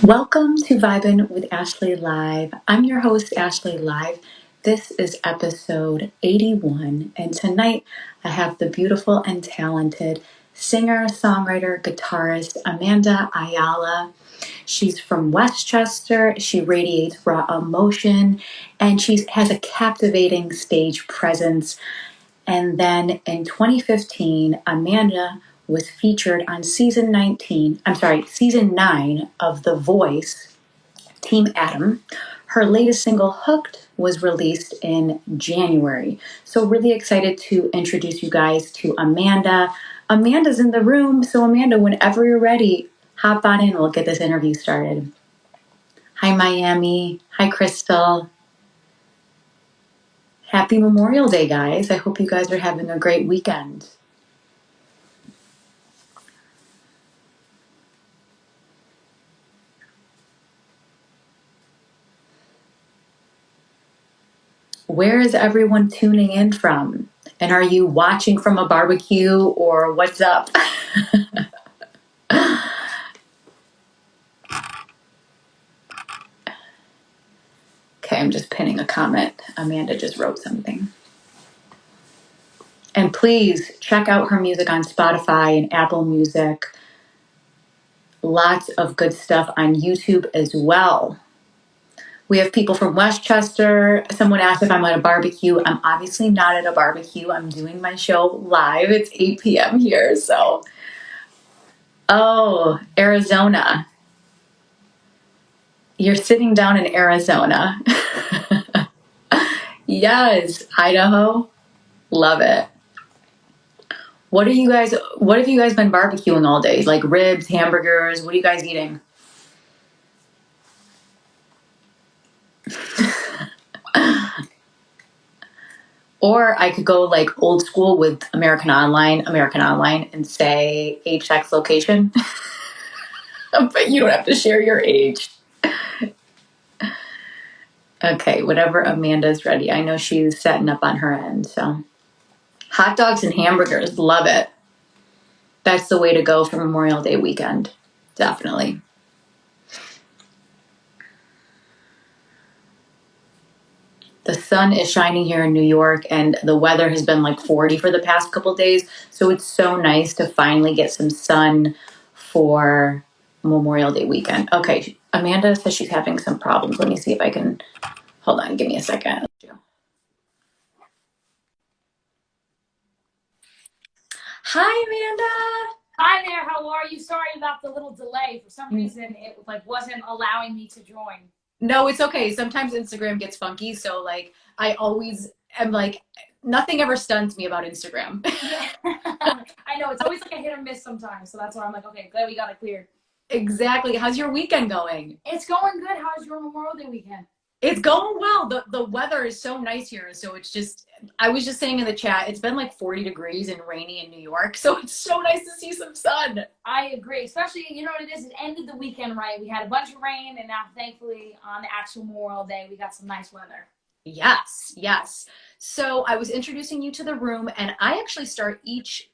Welcome to Vibin with Ashley Live. I'm your host, Ashley Live. This is episode 81, and tonight I have the beautiful and talented singer, songwriter, guitarist Amanda Ayala. She's from Westchester. She radiates raw emotion, and she has a captivating stage presence. And then in 2015, Amanda was featured on season 9 of The Voice, Team Adam. Her latest single, Hooked, was released in January. So really excited to introduce you guys to Amanda. Amanda's in the room. So Amanda, whenever you're ready, hop on in and we'll get this interview started. Hi, Miami. Hi, Crystal. Happy Memorial Day, guys. I hope you guys are having a great weekend. Where is everyone tuning in from? And are you watching from a barbecue or what's up? Okay, I'm just pinning a comment. Amanda just wrote something. And please check out her music on Spotify and Apple Music. Lots of good stuff on YouTube as well. We have people from Westchester. Someone asked if I'm at a barbecue. I'm obviously not at a barbecue. I'm doing my show live. It's 8 p.m. here, so. Oh, Arizona. You're sitting down in Arizona. Yes, Idaho. Love it. What have you guys been barbecuing all day? Like ribs, hamburgers, what are you guys eating? Or I could go like old school with American Online, and say age, sex, location. But you don't have to share your age. Okay, whatever Amanda's ready. I know she's setting up on her end, so. Hot dogs and hamburgers, love it. That's the way to go for Memorial Day weekend. Definitely. The sun is shining here in New York, and the weather has been like 40 for the past couple days. So it's so nice to finally get some sun for Memorial Day weekend. Okay, Amanda says she's having some problems. Let me see if I can. Hold on, give me a second. Hi, Amanda. Hi there, how are you? Sorry about the little delay. For some reason, it wasn't allowing me to join. No, it's okay. Sometimes Instagram gets funky, so like I always am like nothing ever stuns me about Instagram. Yeah. I know, it's always like a hit or miss sometimes, so that's why I'm like, okay, glad we got it cleared. Exactly. How's your weekend going? It's going good. How's your Memorial Day weekend? It's going well. The weather is so nice here, so it's just I was just saying in the chat, it's been like 40 degrees and rainy in New York, so it's so nice to see some sun. I agree. Especially, you know what it is? It ended the weekend right. We had a bunch of rain, and now thankfully on the actual Memorial Day, we got some nice weather. Yes, yes. So I was introducing you to the room, and I actually start each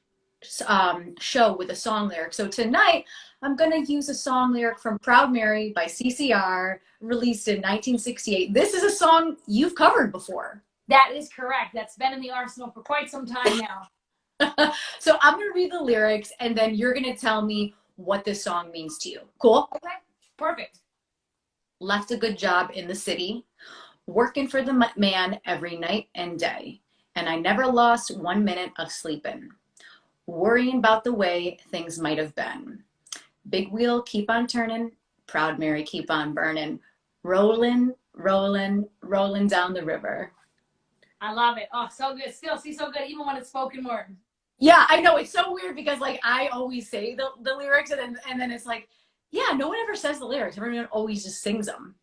show with a song lyric. So tonight, I'm going to use a song lyric from Proud Mary by CCR, released in 1968. This is a song you've covered before. That is correct. That's been in the arsenal for quite some time now. So I'm going to read the lyrics, and then you're going to tell me what this song means to you. Cool? Okay, perfect. Left a good job in the city, working for the man every night and day, and I never lost 1 minute of sleeping, worrying about the way things might have been. Big wheel keep on turning, Proud Mary keep on burning, rolling, rolling, rolling down the river. I love it. Oh, so good. Still, see, so good, even when it's spoken word. Yeah, I know. It's so weird because like I always say the lyrics and then it's like, yeah, no one ever says the lyrics. Everyone always just sings them.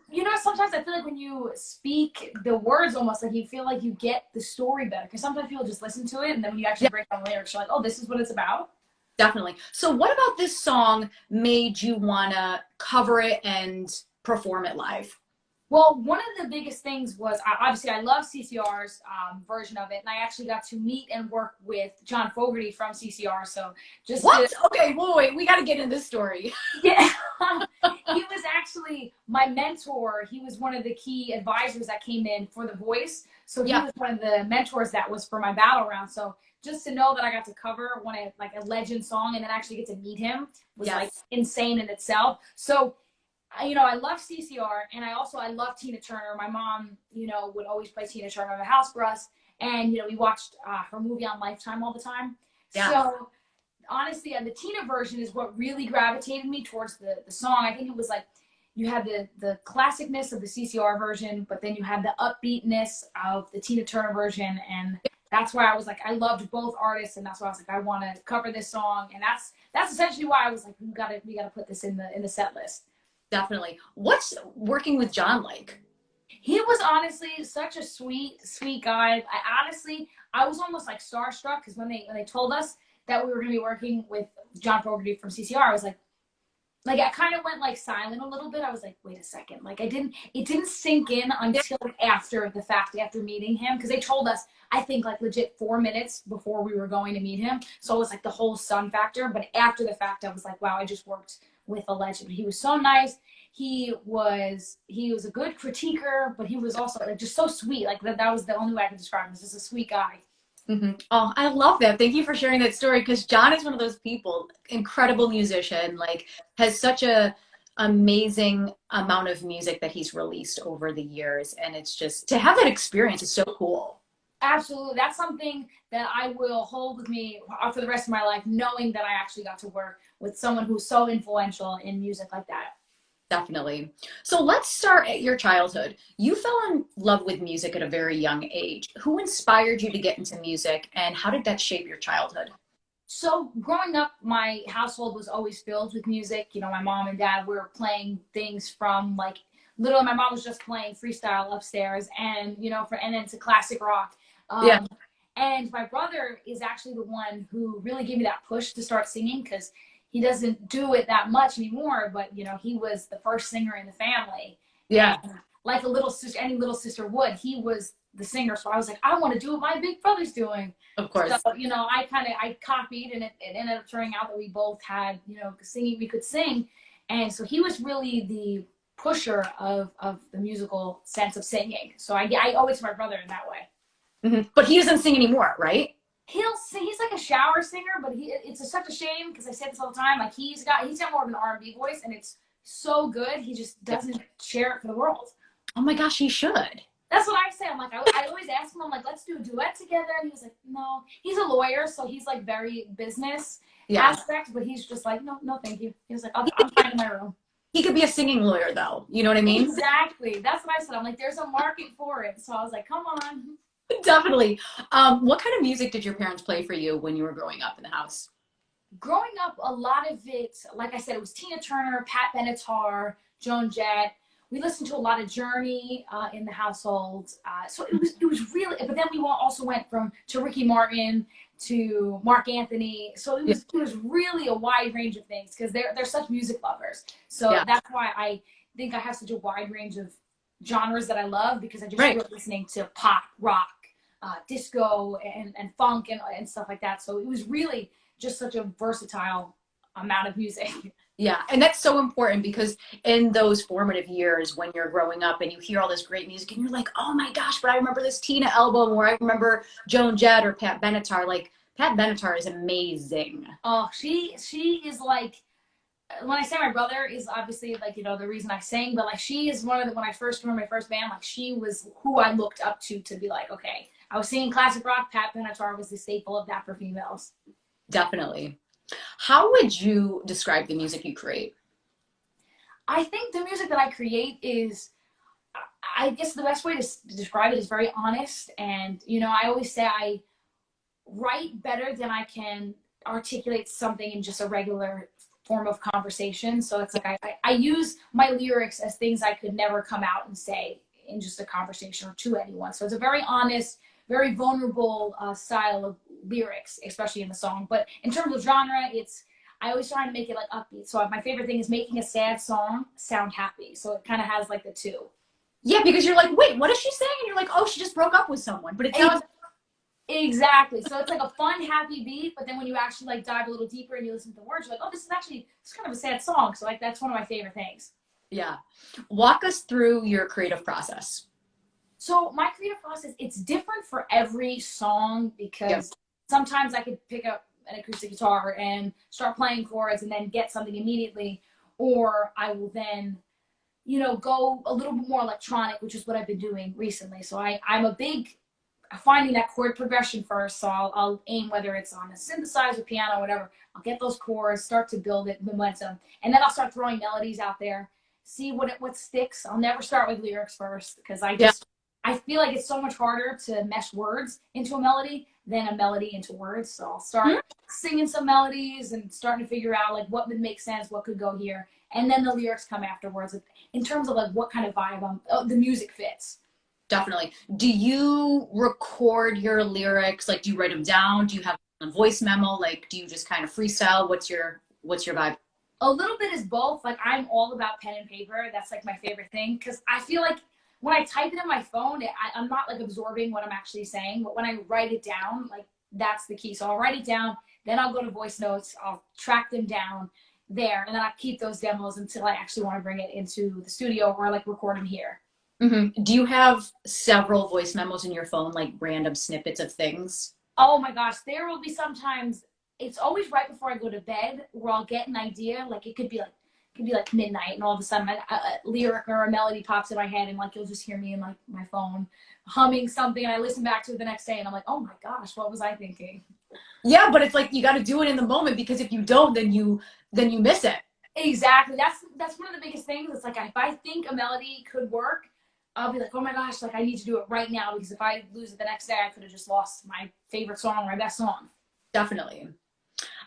You know, sometimes I feel like when you speak the words, almost like you feel like you get the story better. Because sometimes people just listen to it, and then when you actually break down the lyrics, you're like, oh, this is what it's about. Definitely. So what about this song made you want to cover it and perform it live? Well, one of the biggest things was, obviously, I love CCR's version of it, and I actually got to meet and work with John Fogerty from CCR. So just what? Okay, wait, we got to get in this story. Yeah, he actually my mentor. He was one of the key advisors that came in for The Voice. So he was one of the mentors that was for my battle round. So just to know that I got to cover like a legend song and then actually get to meet him was like insane in itself. So I love CCR, and I love Tina Turner. My mom, would always play Tina Turner in the house for us, and we watched her movie on Lifetime all the time. Yeah. So honestly, the Tina version is what really gravitated me towards the song. I think it was like you had the classicness of the CCR version, but then you had the upbeatness of the Tina Turner version, and that's why I was like, I loved both artists, and that's why I was like, I want to cover this song, and that's essentially why I was like, we gotta put this in the set list. Definitely. What's working with John like? He was honestly such a sweet guy. I was almost like starstruck because when they told us that we were going to be working with John Fogerty from CCR, I was like I kind of went like silent a little bit. I was like, wait a second. Like it didn't sink in until after the fact, after meeting him. Because they told us, I think like legit 4 minutes before we were going to meet him. So it was like the whole sun factor. But after the fact, I was like, wow, I just worked with a legend. He was so nice. He was a good critiquer, but he was also like just so sweet. Like that was the only way I could describe him. He's just a sweet guy. Mm-hmm. Oh, I love that. Thank you for sharing that story, because John is one of those people, incredible musician, like has such a amazing amount of music that he's released over the years. And it's just, to have that experience is so cool. Absolutely. That's something that I will hold with me for the rest of my life, knowing that I actually got to work with someone who's so influential in music like that. Definitely. So let's start at your childhood. You fell in love with music at a very young age. Who inspired you to get into music, and how did that shape your childhood? So growing up, my household was always filled with music. My mom and dad were playing things from like literally my mom was just playing freestyle upstairs, and and then to classic rock. And my brother is actually the one who really gave me that push to start singing, because he doesn't do it that much anymore, but he was the first singer in the family. Yeah. And like a little sister, any little sister would, he was the singer. So I was like, I want to do what my big brother's doing. Of course. So, I copied, and it ended up turning out that we both had, singing, we could sing. And so he was really the pusher of the musical sense of singing. So I owe it to my brother in that way. Mm-hmm. But he doesn't sing anymore, right? He'll sing. He's like a shower singer, but it's such a shame, because I say this all the time. Like he's got more of an R&B voice, and it's so good. He just doesn't share it for the world. Oh my gosh, he should. That's what I say. I'm like, I always ask him, I'm like, let's do a duet together. And he was like, no. He's a lawyer, so he's like very business aspect, but he's just like, no, thank you. He was like, I'm fine in my room. He could be a singing lawyer, though. You know what I mean? Exactly. That's what I said. I'm like, there's a market for it. So I was like, come on. Definitely. What kind of music did your parents play for you when you were growing up in the house? Growing up, a lot of it, like I said, it was Tina Turner, Pat Benatar, Joan Jett. We listened to a lot of Journey in the household. So it was really, but then we also went to Ricky Martin, to Mark Anthony. So it was really a wide range of things, because they're such music lovers. So that's why I think I have such a wide range of genres that I love, because I just grew up listening to pop, rock, disco, and funk and stuff like that. So it was really just such a versatile amount of music. Yeah, and that's so important, because in those formative years when you're growing up and you hear all this great music and you're like, oh my gosh, but I remember this Tina album, or I remember Joan Jett or Pat Benatar. Like, Pat Benatar is amazing. Oh, she is like, when I say my brother is obviously like, the reason I sing, but like she is one of the, when I first remember my first band, like she was who I looked up to be like, okay, I was singing classic rock, Pat Benatar was the staple of that for females. Definitely. How would you describe the music you create? I think the music that I create is, I guess the best way to describe it is very honest. And, I always say I write better than I can articulate something in just a regular form of conversation. So it's like I use my lyrics as things I could never come out and say in just a conversation or to anyone. So it's a very honest, very vulnerable style of lyrics, especially in the song. But in terms of genre, I always try to make it like upbeat. So my favorite thing is making a sad song sound happy. So it kind of has like the two. Yeah, because you're like, wait, what is she saying? And you're like, oh, she just broke up with someone. But it sounds... Exactly. So it's like a fun, happy beat, but then when you actually like dive a little deeper and you listen to the words, you're like, oh, this is kind of a sad song. So like that's one of my favorite things. Yeah. Walk us through your creative process. So my creative process, it's different for every song Yeah. because sometimes I could pick up an acoustic guitar and start playing chords and then get something immediately, or I will then, go a little bit more electronic, which is what I've been doing recently. So I'm a big finding that chord progression first. So I'll aim whether it's on a synthesizer, piano, whatever. I'll get those chords, start to build it momentum, and then I'll start throwing melodies out there. See what sticks. I'll never start with lyrics first because Yeah. I feel like it's so much harder to mesh words into a melody than a melody into words. So I'll start singing some melodies and starting to figure out like what would make sense, what could go here, and then the lyrics come afterwards in terms of like what kind of vibe the music fits. Definitely. Do you record your lyrics? Like, do you write them down? Do you have a voice memo? Like, do you just kind of freestyle? What's your vibe? A little bit is both. Like I'm all about pen and paper. That's like my favorite thing because I feel like when I type it in my phone, I'm not like absorbing what I'm actually saying. But when I write it down, like that's the key. So I'll write it down, then I'll go to voice notes. I'll track them down there, and then I'll keep those demos until I actually want to bring it into the studio or like record them here. Do you have several voice memos in your phone, like random snippets of things? Oh my gosh, there will be sometimes it's always right before I go to bed where I'll get an idea. Like it could be like midnight, and all of a sudden a lyric or a melody pops in my head, and like you'll just hear me in like my phone humming something, and I listen back to it the next day, and I'm like, oh my gosh, what was I thinking? Yeah, but it's like you got to do it in the moment because if you don't, then you miss it. Exactly. That's one of the biggest things. It's like if I think a melody could work, I'll be like, oh my gosh, like I need to do it right now because if I lose it the next day, I could have just lost my favorite song, my best song. Definitely.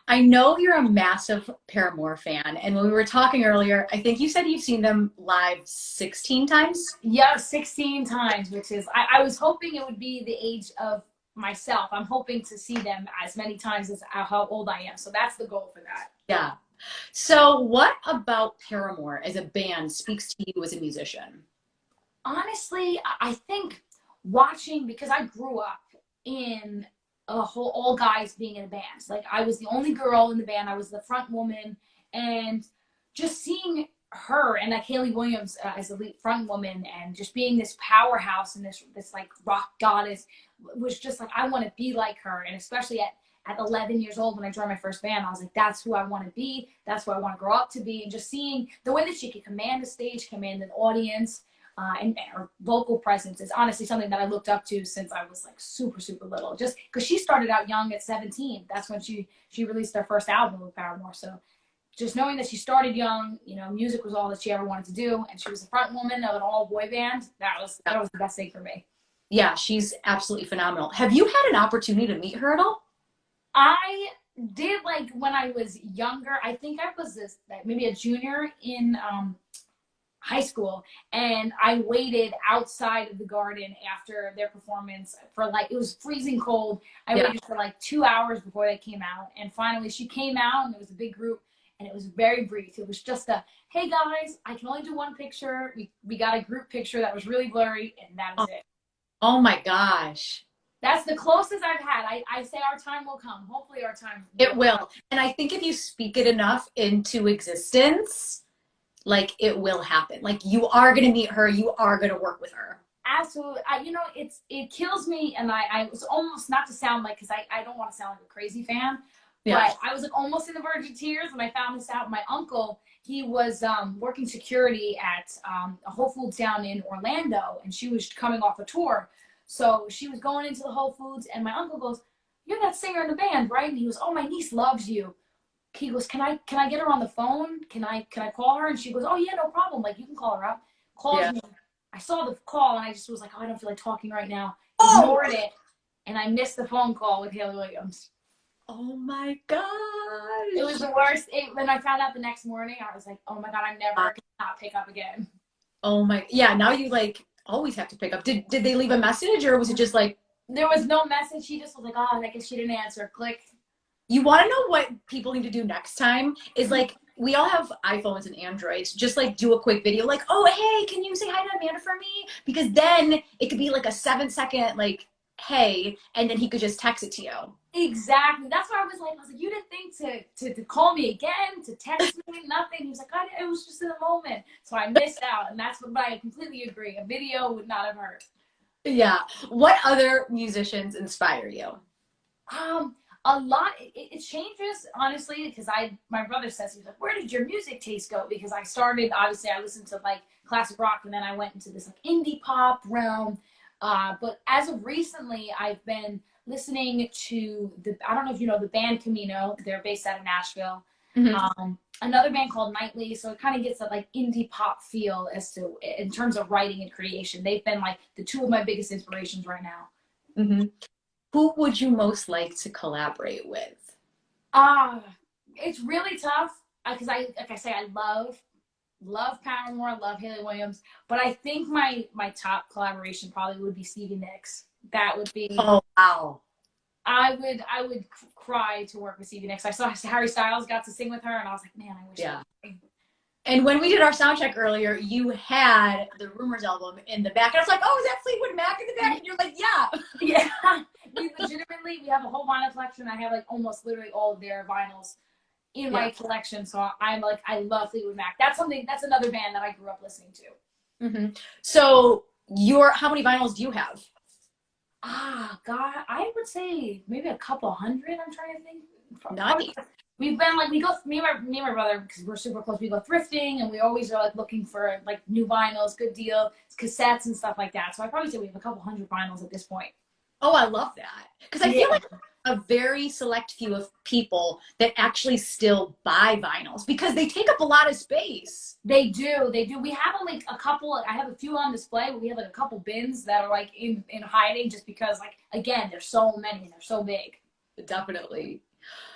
I know you're a massive Paramore fan, and when we were talking earlier, I think you said you've seen them live 16 times. Yeah, 16 times, which is, I was hoping it would be the age of myself. I'm hoping to see them as many times as how old I am. So that's the goal for that. Yeah. So, what about Paramore as a band speaks to you as a musician? Honestly, I think watching, because I grew up in a whole all guys being in a band. Like I was the only girl in the band. I was the front woman, and just seeing her and like Haley Williams as the lead front woman and just being this powerhouse and this like rock goddess was just like I want to be like her. And especially at 11 years old when I joined my first band, I was like, that's who I want to be. That's who I want to grow up to be. And just seeing the way that she could command a stage, command an audience, and her vocal presence is honestly something that I looked up to since I was like super, super little. Just because she started out young at 17. That's when she released her first album with Paramore. So just knowing that she started young, music was all that she ever wanted to do, and she was the front woman of an all boy band. That was the best thing for me. Yeah, she's absolutely phenomenal. Have you had an opportunity to meet her at all? I did, like when I was younger. I think I was maybe a junior in high school, and I waited outside of the garden after their performance for like, it was freezing cold. I waited for like 2 hours before they came out, and finally she came out, and there was a big group, and it was very brief. It was just a, hey guys, I can only do one picture. We got a group picture that was really blurry, and that was it. Oh my gosh. That's the closest I've had. I say our time will come. Hopefully our time It will. And I think if you speak it enough into existence, like it will happen. Like you are going to meet her, you are going to work with her. Absolutely. It kills me, and I was almost, not to sound like, because I don't want to sound like a crazy fan, but I was like almost in the verge of tears when I found this out. My uncle, he was working security at a Whole Foods down in Orlando, and she was coming off a tour. So she was going into the Whole Foods, and my uncle goes, "You're that singer in the band, right?" And he goes, "Oh, my niece loves you." He goes, "Can I get her on the phone? Can I call her?" And she goes, "Oh yeah, no problem. Like you can call her up." Calls me. I saw the call, and I just was like, "Oh, I don't feel like talking right now." Ignored it, and I missed the phone call with Haley Williams. Oh my gosh. It was the worst. When I found out the next morning, I was like, "Oh my God, I'm never gonna not pick up again." Oh my, yeah. Now you like always have to pick up. Did they leave a message, or was it just like? There was no message. She just was like, "Oh, I guess she didn't answer." Click. You want to know what people need to do next time is like, we all have iPhones and Androids. Just like do a quick video like, oh, hey, can you say hi to Amanda for me? Because then it could be like a 7-second like, hey, and then he could just text it to you. Exactly. That's why I was like, you didn't think to call me again, to text me, nothing. He was like, it was just in a moment. So I missed out. And that's what, but I completely agree. A video would not have hurt. Yeah. What other musicians inspire you? Um, a lot. It changes honestly because my brother says, he's like, where did your music taste go? Because I started, obviously I listened to like classic rock, and then I went into this like indie pop realm. But as of recently, I've been listening to I don't know if you know the band Camino. They're based out of Nashville. Mm-hmm. Another band called Nightly, so it kind of gets that like indie pop feel as to in terms of writing and creation. They've been like the two of my biggest inspirations right now. Mm-hmm. Who would you most like to collaborate with? It's really tough because like I say, I love Paramore, love Haley Williams, but I think my top collaboration probably would be Stevie Nicks. That would be. Oh, wow. I would cry to work with Stevie Nicks. I saw Harry Styles got to sing with her, and I was like, man, I wish. Yeah. And when we did our sound check earlier, you had the Rumors album in the back. And I was like, oh, is that Fleetwood Mac in the back? And you're like, yeah. Yeah. We have a whole vinyl collection. I have like almost literally all of their vinyls in my collection. So I'm like, I love Fleetwood Mac. That's another band that I grew up listening to. Mm-hmm. So how many vinyls do you have? God, I would say maybe a couple hundred. I'm trying to think. Nice. We've been like, me and my brother, because we're super close, we go thrifting, and we always are like looking for like new vinyls, good deal, cassettes and stuff like that. So I probably say we have a couple hundred vinyls at this point. Oh, I love that. Because I feel like a very select few of people that actually still buy vinyls because they take up a lot of space. They do. We have like a couple. I have a few on display, but we have like a couple bins that are like in hiding just because, like, again, there's so many and they're so big. Definitely.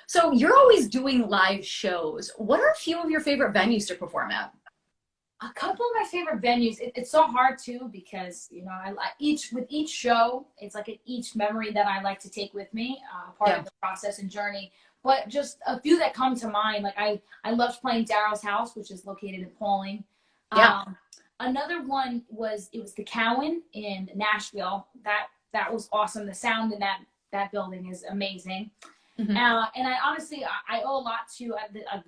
So you're always doing live shows. What are a few of your favorite venues to perform at? A couple of my favorite venues. It's so hard too because I with each show, it's like each memory that I like to take with me, part of the process and journey. But just a few that come to mind, like I loved playing Daryl's House, which is located in Pauling. Yeah. Another one was the Cowan in Nashville. That was awesome. The sound in that building is amazing. Mm-hmm. And I honestly, I owe a lot to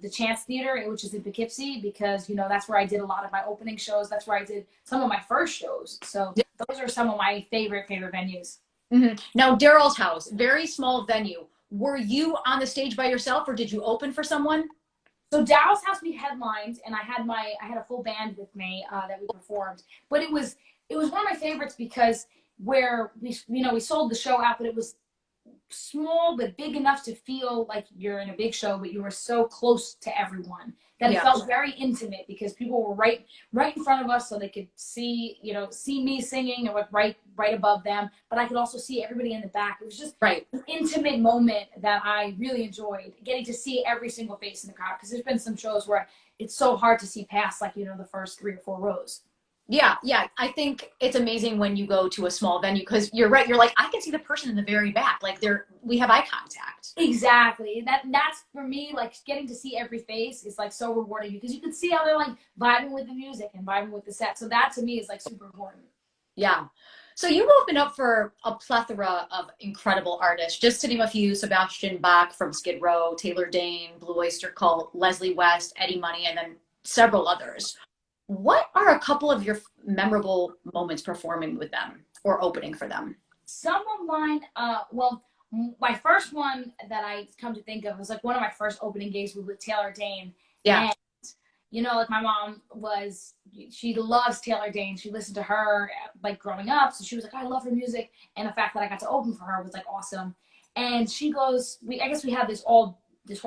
the Chance Theater, which is in Poughkeepsie, because that's where I did a lot of my opening shows. That's where I did some of my first shows. So those are some of my favorite venues. Mm-hmm. Now, Daryl's House, very small venue. Were you on the stage by yourself, or did you open for someone? So Daryl's House, we headlined, and I had a full band with me that we performed. But it was one of my favorites because where we sold the show out, but it was small but big enough to feel like you're in a big show, but you were so close to everyone that it felt very intimate because people were right in front of us, so they could see me singing and right above them, but I could also see everybody in the back. It was just an intimate moment that I really enjoyed, getting to see every single face in the crowd, because there's been some shows where it's so hard to see past the first 3 or 4 rows. Yeah. I think it's amazing when you go to a small venue because you're right. You're like, I can see the person in the very back. Like we have eye contact. Exactly. That's for me, like getting to see every face is like so rewarding because you can see how they're like vibing with the music and vibing with the set. So that to me is like super important. Yeah. So you've opened up for a plethora of incredible artists. Just to name a few: Sebastian Bach from Skid Row, Taylor Dane, Blue Oyster Cult, Leslie West, Eddie Money, and then several others. What are a couple of your memorable moments performing with them or opening for them? Some of mine, well, my first one that I come to think of was like one of my first opening gigs with Taylor Dane. Yeah. And, like my mom she loves Taylor Dane. She listened to her like growing up. So she was like, I love her music. And the fact that I got to open for her was like awesome. And she goes, I guess we had this whole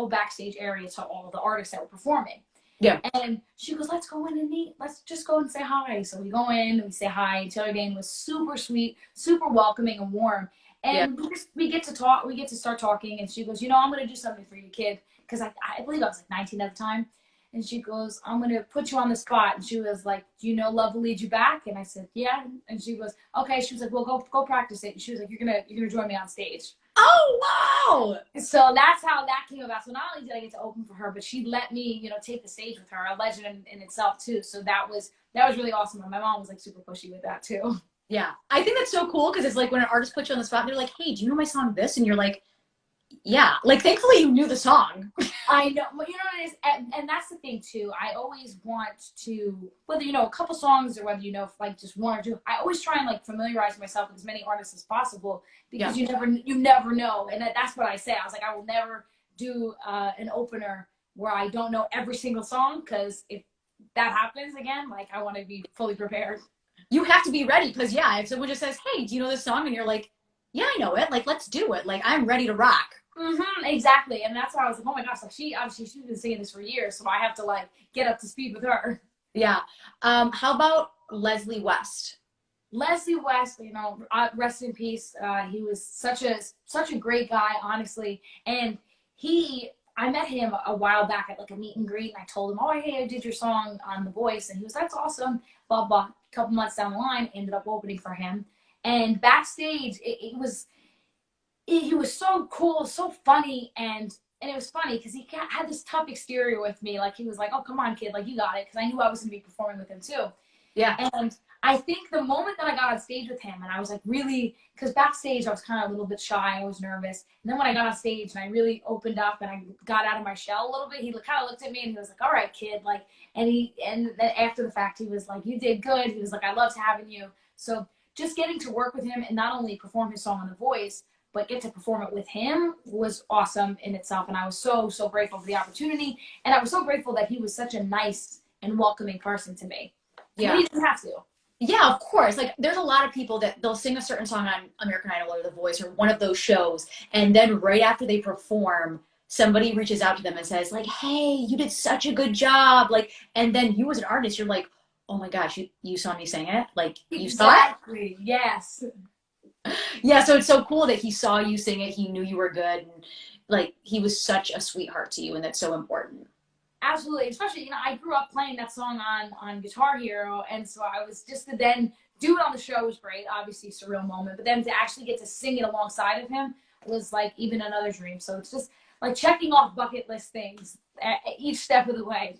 backstage area to all the artists that were performing. Yeah. And she goes, let's go in and meet. Let's just go and say hi. So we go in and we say hi. And Taylor Dane was super sweet, super welcoming and warm. And we get to talk. We get to start talking. And she goes, I'm going to do something for you, kid. Because I believe I was like 19 at the time. And she goes, I'm going to put you on the spot. And she was like, do you know Love Will Lead You Back? And I said, yeah. And she goes, okay. She was like, well, go practice it. And she was like, you're gonna join me on stage. Oh, wow. So that's how that came about. So not only did I get to open for her, but she let me, take the stage with her, a legend in itself too. So that was really awesome. And my mom was like super pushy with that too. Yeah. I think that's so cool because it's like when an artist puts you on the spot, they're like, hey, do you know my song this? And you're like, Yeah, like thankfully you knew the song. I know, but you know what it is, and that's the thing too. I always want to, whether you know a couple songs or whether you know like just one or two. I always try and like familiarize myself with as many artists as possible because Yeah. you never know, and that's what I say. I was like, I will never do an opener where I don't know every single song because if that happens again, like I want to be fully prepared. You have to be ready because yeah, if someone just says, "Hey, do you know this song?" and you're like, "Yeah, I know it. Like, let's do it. Like, I'm ready to rock." Exactly, and that's why I was like, oh my gosh, like she obviously she's been singing this for years, so I have to like get up to speed with her. Yeah. How about Leslie West? Leslie West, you know, rest in peace. He was such a great guy, honestly. And I met him a while back at like a meet and greet, and I told him, "Oh, hey, I did your song on The Voice," and he was, "That's awesome." Blah blah. A couple months down the line, ended up opening for him, and backstage, he was so cool, so funny, and it was funny because he had this tough exterior with me. Like he was like, "Oh, come on, kid, like you got it," because I knew I was gonna be performing with him too. Yeah. And I think the moment that I got on stage with him and I was like really, because backstage I was kind of a little bit shy, I was nervous. And then when I got on stage and I really opened up and I got out of my shell a little bit, he kind of looked at me and he was like, "All right, kid," like, and then after the fact he was like, "You did good." He was like, "I loved having you." So just getting to work with him and not only perform his song on The Voice, but get to perform it with him was awesome in itself. And I was so grateful for the opportunity. And I was so grateful that he was such a nice and welcoming person to me. Yeah. But he didn't have to. Yeah, of course. Like there's a lot of people that they'll sing a certain song on American Idol or The Voice or one of those shows, and then right after they perform, somebody reaches out to them and says, like, "Hey, you did such a good job." Like, and then you as an artist, you're like, "Oh my gosh, you saw me sing it? Like you saw it?" Exactly. Yes. Yeah, so it's so cool that he saw you sing it, he knew you were good, and like he was such a sweetheart to you, and that's so important. Absolutely, especially, you know, I grew up playing that song on Guitar Hero, and so I was just to then do it on the show was great, obviously surreal moment, but then to actually get to sing it alongside of him was like even another dream. So it's just like checking off bucket list things at each step of the way.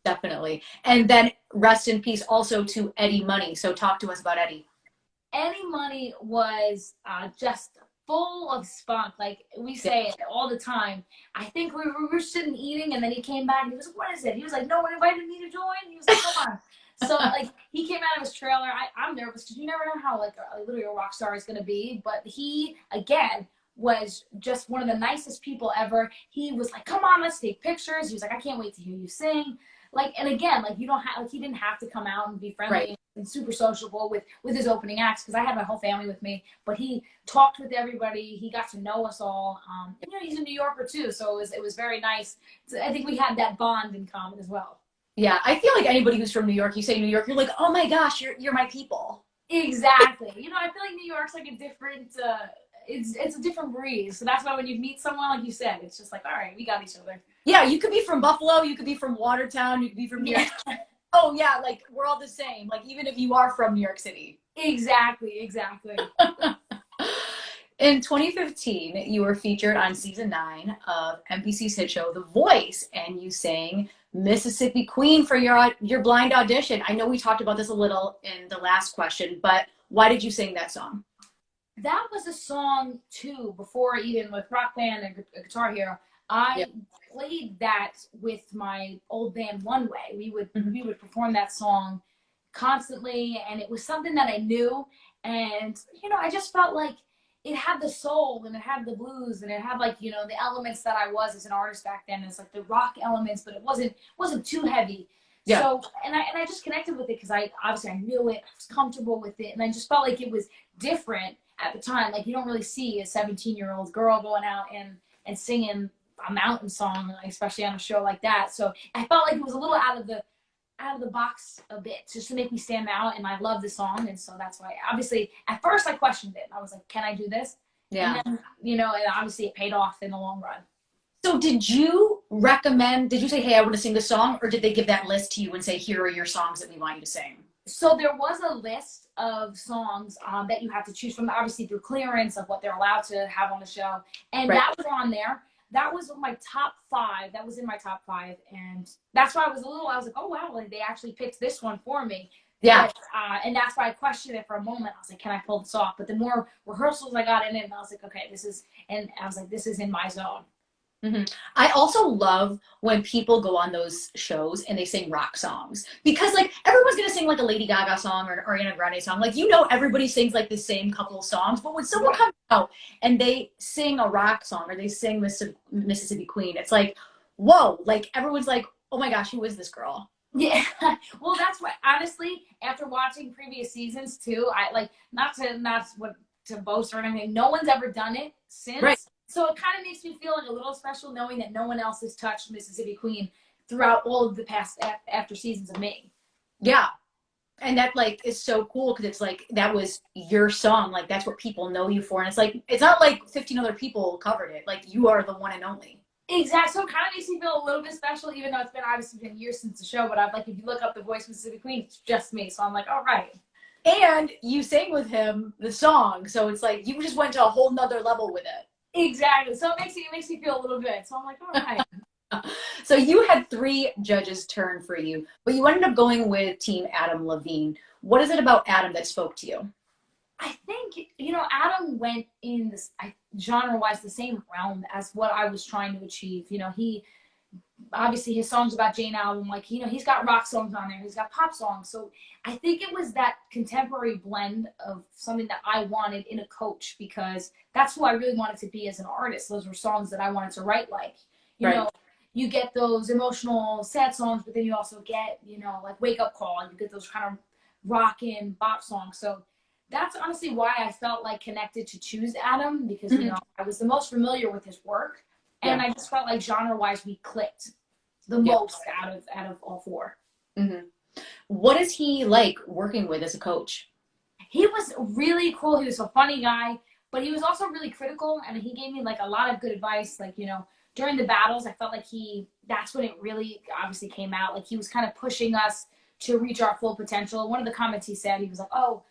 Definitely. And then rest in peace also to Eddie Money. So talk to us about Eddie. Eddie Money was just full of spunk. Like we say it all the time. I think we were sitting eating, and then he came back and he was like, "What is it?" He was like, "No one invited me to join." He was like, "Come on." So like he came out of his trailer. I'm nervous because you never know how like literally a rock star is gonna be. But he again was just one of the nicest people ever. He was like, "Come on, let's take pictures." He was like, "I can't wait to hear you sing." Like, and again, like you don't have like he didn't have to come out and be friendly. Right. And super sociable with his opening acts because I had my whole family with me, but he talked with everybody. He got to know us all. And, you know, he's a New Yorker too, so it was very nice. So I think we had that bond in common as well. Yeah, I feel like anybody who's from New York, you say New York, you're like, "Oh my gosh, you're my people." Exactly. You know, I feel like New York's like a different. It's a different breeze. So that's why when you meet someone, like you said, it's just like, all right, we got each other. Yeah, you could be from Buffalo, you could be from Watertown, you could be from New York. Oh yeah, like we're all the same. Like even if you are from New York City. Exactly. In 2015, you were featured on season 9 of NBC's hit show The Voice, and you sang Mississippi Queen for your blind audition. I know we talked about this a little in the last question, but why did you sing that song? That was a song too before even with Rock Band and Guitar Hero. I played that with my old band One Way. We would perform that song constantly, and it was something that I knew, and you know I just felt like it had the soul and it had the blues and it had like you know the elements that I was as an artist back then. It's like the rock elements, but it wasn't too heavy. Yeah. So and I just connected with it because I obviously I knew it, I was comfortable with it, and I just felt like it was different at the time. Like you don't really see a 17-year-old girl going out and singing a mountain song, especially on a show like that. So I felt like it was a little out of the box a bit just to make me stand out, and I love the song, and so that's why obviously at first I questioned it. I was like, can I do this? Yeah. And then, you know, and obviously it paid off in the long run. So did you say, "Hey, I want to sing this song," or did they give that list to you and say, "Here are your songs that we want you to sing"? So there was a list of songs that you have to choose from, obviously through clearance of what they're allowed to have on the show, and that was on there. That was my top 5. That was in my top 5, and that's why I was like, oh wow, like they actually picked this one for me. Yeah. But, and that's why I questioned it for a moment. I was like, can I pull this off? But the more rehearsals I got in it, and I was like, okay, and I was like, this is in my zone. Mm-hmm. I also love when people go on those shows and they sing rock songs because like everyone's gonna sing like a Lady Gaga song or an Ariana Grande song. Like everybody sings like the same couple of songs, but when someone comes out and they sing a rock song or they sing Mississippi Queen, it's like, whoa! Like everyone's like, oh my gosh, who is this girl? Yeah, well, that's what honestly, after watching previous seasons too, I like not what to boast or anything. No one's ever done it since, Right. so it kind of makes me feel like a little special knowing that no one else has touched Mississippi Queen throughout all of the past after seasons of me. Yeah. And that like is so cool because it's like that was your song. Like that's what people know you for. And it's like it's not like 15 other people covered it. Like you are the one and only. Exactly. So it kind of makes me feel a little bit special, even though it's been obviously been years since the show. But I'm like, if you look up the voice of Mississippi Queen, it's just me. So I'm like, all right. And you sang with him the song, so it's like you just went to a whole nother level with it. Exactly. So it makes me feel a little good. So I'm like, all right. So you had 3 judges turn for you, but you ended up going with Team Adam Levine. What is it about Adam that spoke to you? I think, Adam went in this genre-wise the same realm as what I was trying to achieve. He obviously his songs about Jane album, like, he's got rock songs on there, he's got pop songs. So I think it was that contemporary blend of something that I wanted in a coach, because that's who I really wanted to be as an artist. Those were songs that I wanted to write like, you Right. know, you get those emotional sad songs, but then you also get, like Wake Up Call, and you get those kind of rockin' bop songs. So that's honestly why I felt like connected to choose Adam, because I was the most familiar with his work, and I just felt like genre-wise we clicked the most out of all 4. Mm-hmm. What is he like working with as a coach? He was really cool. He was a funny guy, but he was also really critical, and he gave me like a lot of good advice. Like, during the battles, I felt like that's when it really obviously came out. Like he was kind of pushing us to reach our full potential. One of the comments he said, he was like, oh,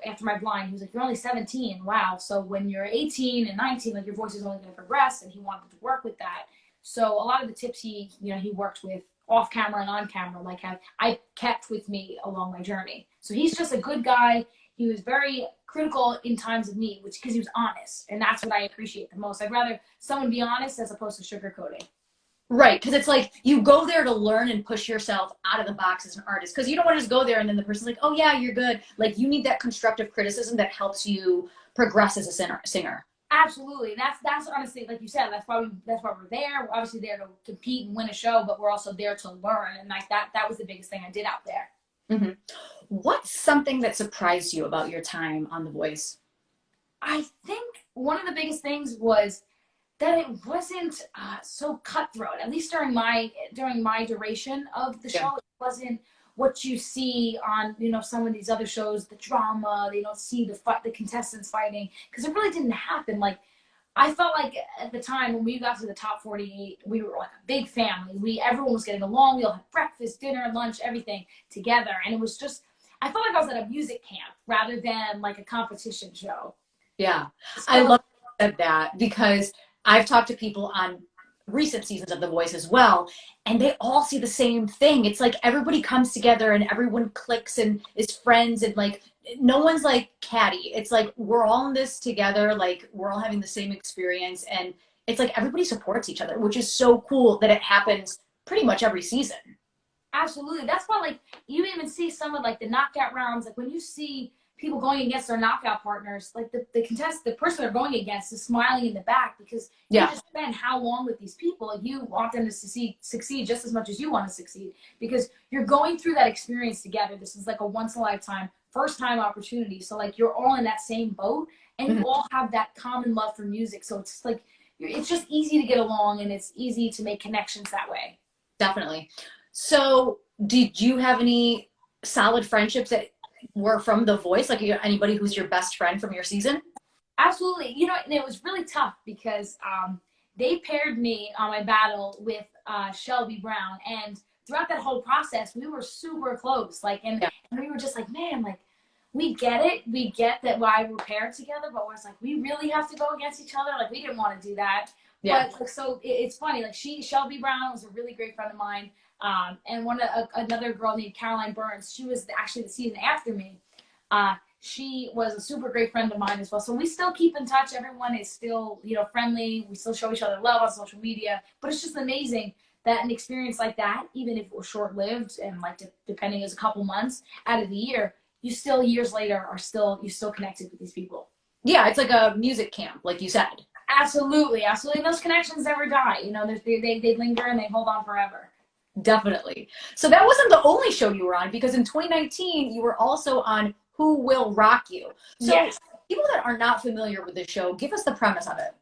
after my blind, he was like, you're only 17. Wow. So when you're 18 and 19, like your voice is only going to progress. And he wanted to work with that. So a lot of the tips he worked with off camera and on camera, like I kept with me along my journey. So he's just a good guy. He was very critical in times of need, because he was honest. And that's what I appreciate the most. I'd rather someone be honest as opposed to sugarcoating. Right, because it's like you go there to learn and push yourself out of the box as an artist. Because you don't want to just go there and then the person's like, "Oh yeah, you're good." Like you need that constructive criticism that helps you progress as a singer. Absolutely, that's honestly, like you said, that's why we're there. We're obviously there to compete and win a show, but we're also there to learn. And like that was the biggest thing I did out there. Mm-hmm. What's something that surprised you about your time on The Voice? I think one of the biggest things was that it wasn't so cutthroat. At least during my duration of the show, it wasn't what you see on some of these other shows, the drama. They don't see the contestants fighting, because it really didn't happen. Like I felt like at the time when we got to the top 48, we were like a big family. Everyone was getting along. We all had breakfast, dinner, lunch, everything together, and it was just, I felt like I was at a music camp rather than like a competition show. Yeah, so, I love that because I've talked to people on recent seasons of The Voice as well, and they all see the same thing. It's like everybody comes together and everyone clicks and is friends, and like no one's like catty. It's like we're all in this together, like we're all having the same experience, and it's like everybody supports each other, which is so cool that it happens pretty much every season. Absolutely. That's why, like, you even see some of like the knockout rounds, like when you see people going against their knockout partners, like the person they're going against is smiling in the back, because you just spend how long with these people. You want them to succeed just as much as you want to succeed, because you're going through that experience together. This is like a once in a lifetime, first time opportunity. So like you're all in that same boat, and you all have that common love for music. So it's like, it's just easy to get along, and it's easy to make connections that way. Definitely. So did you have any solid friendships that were from The Voice? Like anybody who's your best friend from your season? Absolutely. And it was really tough because they paired me on my battle with Shelby Brown, and throughout that whole process, we were super close. Like, and we were just like, man, like, we get it. We get that why we're paired together, but we're like, we really have to go against each other. Like, we didn't want to do that. Yeah. But like, so it's funny. Like Shelby Brown was a really great friend of mine. And another girl named Caroline Burns, she was actually the season after me. She was a super great friend of mine as well. So we still keep in touch. Everyone is still, friendly. We still show each other love on social media. But it's just amazing that an experience like that, even if it was short-lived and like depending as a couple months out of the year, you still years later you still connected with these people. Yeah, it's like a music camp, like you said. Absolutely, absolutely. Those connections never die. They linger and they hold on forever. Definitely. So that wasn't the only show you were on, because in 2019 you were also on Who Will Rock You. So yes. People that are not familiar with the show, give us the premise of it.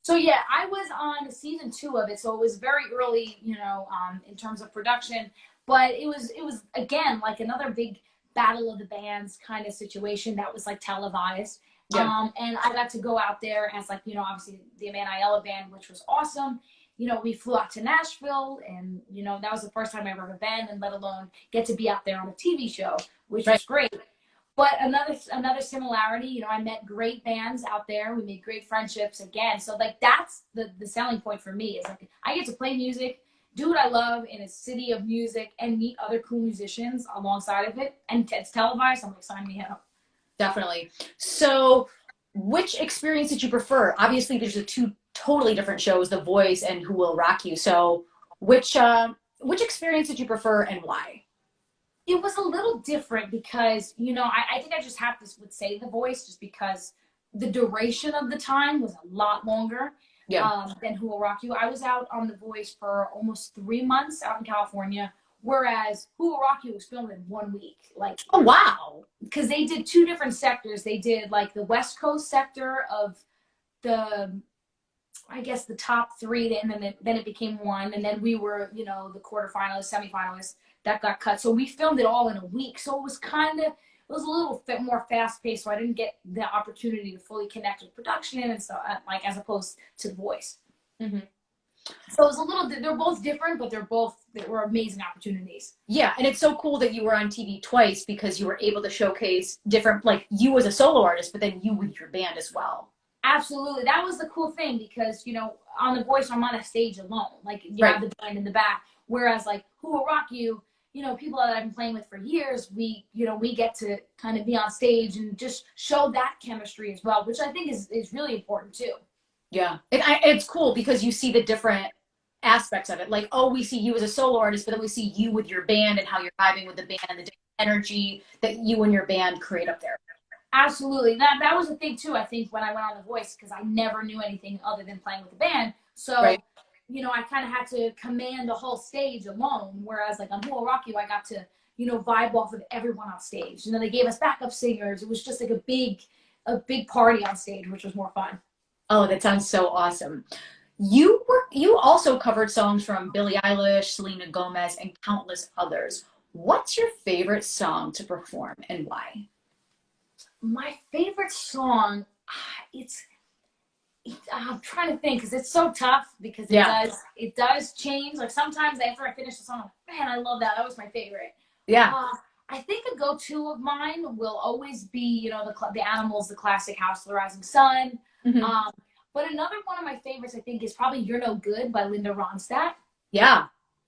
So yeah, I was on season 2 of it, so it was very early, in terms of production. But it was again like another big battle of the bands kind of situation that was like televised. Yeah. And I got to go out there as like, obviously the Ayala band, which was awesome. We flew out to Nashville, and that was the first time I've ever been, and let alone get to be out there on a TV show, which was great. But another similarity, I met great bands out there. We made great friendships again. So like that's the selling point for me, is like I get to play music, do what I love in a city of music, and meet other cool musicians alongside of it. And it's televised. I'm like, sign me up. Definitely. So which experience did you prefer? Obviously there's the two totally different shows, The Voice and Who Will Rock You. So which experience did you prefer and why? It was a little different because, I think I just have to would say The Voice, just because the duration of the time was a lot longer than Who Will Rock You. I was out on The Voice for almost 3 months out in California, whereas Who Will Rock You was filmed in 1 week. Like, oh wow, because they did 2 different sectors. They did like the West Coast sector of the, I guess, the top 3, and then it became 1, and then we were, the quarterfinalists, semifinalists that got cut. So we filmed it all in a week. So it was a little bit more fast paced. So I didn't get the opportunity to fully connect with production and stuff, like as opposed to The Voice. Mm-hmm. So it was they're both different, but they were amazing opportunities. Yeah, and it's so cool that you were on TV twice, because you were able to showcase different, like you as a solo artist, but then you with your band as well. Absolutely. That was the cool thing, because, on The Voice, I'm on a stage alone. Like, you have the band in the back. Whereas, like, Who Will Rock You, people that I've been playing with for years, we get to kind of be on stage and just show that chemistry as well, which I think is really important too. Yeah. It's cool because you see the different aspects of it. Like, oh, we see you as a solo artist, but then we see you with your band and how you're vibing with the band and the different energy that you and your band create up there. Absolutely. That was a thing too, I think, when I went on The Voice, because I never knew anything other than playing with the band. So, I kind of had to command the whole stage alone. Whereas like on Who Will Rock You, I got to, vibe off of everyone on stage. And then they gave us backup singers. It was just like a big party on stage, which was more fun. Oh, that sounds so awesome. You also covered songs from Billie Eilish, Selena Gomez, and countless others. What's your favorite song to perform and why? My favorite song, I'm trying to think, because it's so tough, because it does change. Like sometimes after I finish the song, I'm like, man, I love that. That was my favorite. Yeah. I think a go-to of mine will always be, the Animals, the classic House of the Rising Sun. Mm-hmm. But another one of my favorites, I think, is probably You're No Good by Linda Ronstadt. Yeah.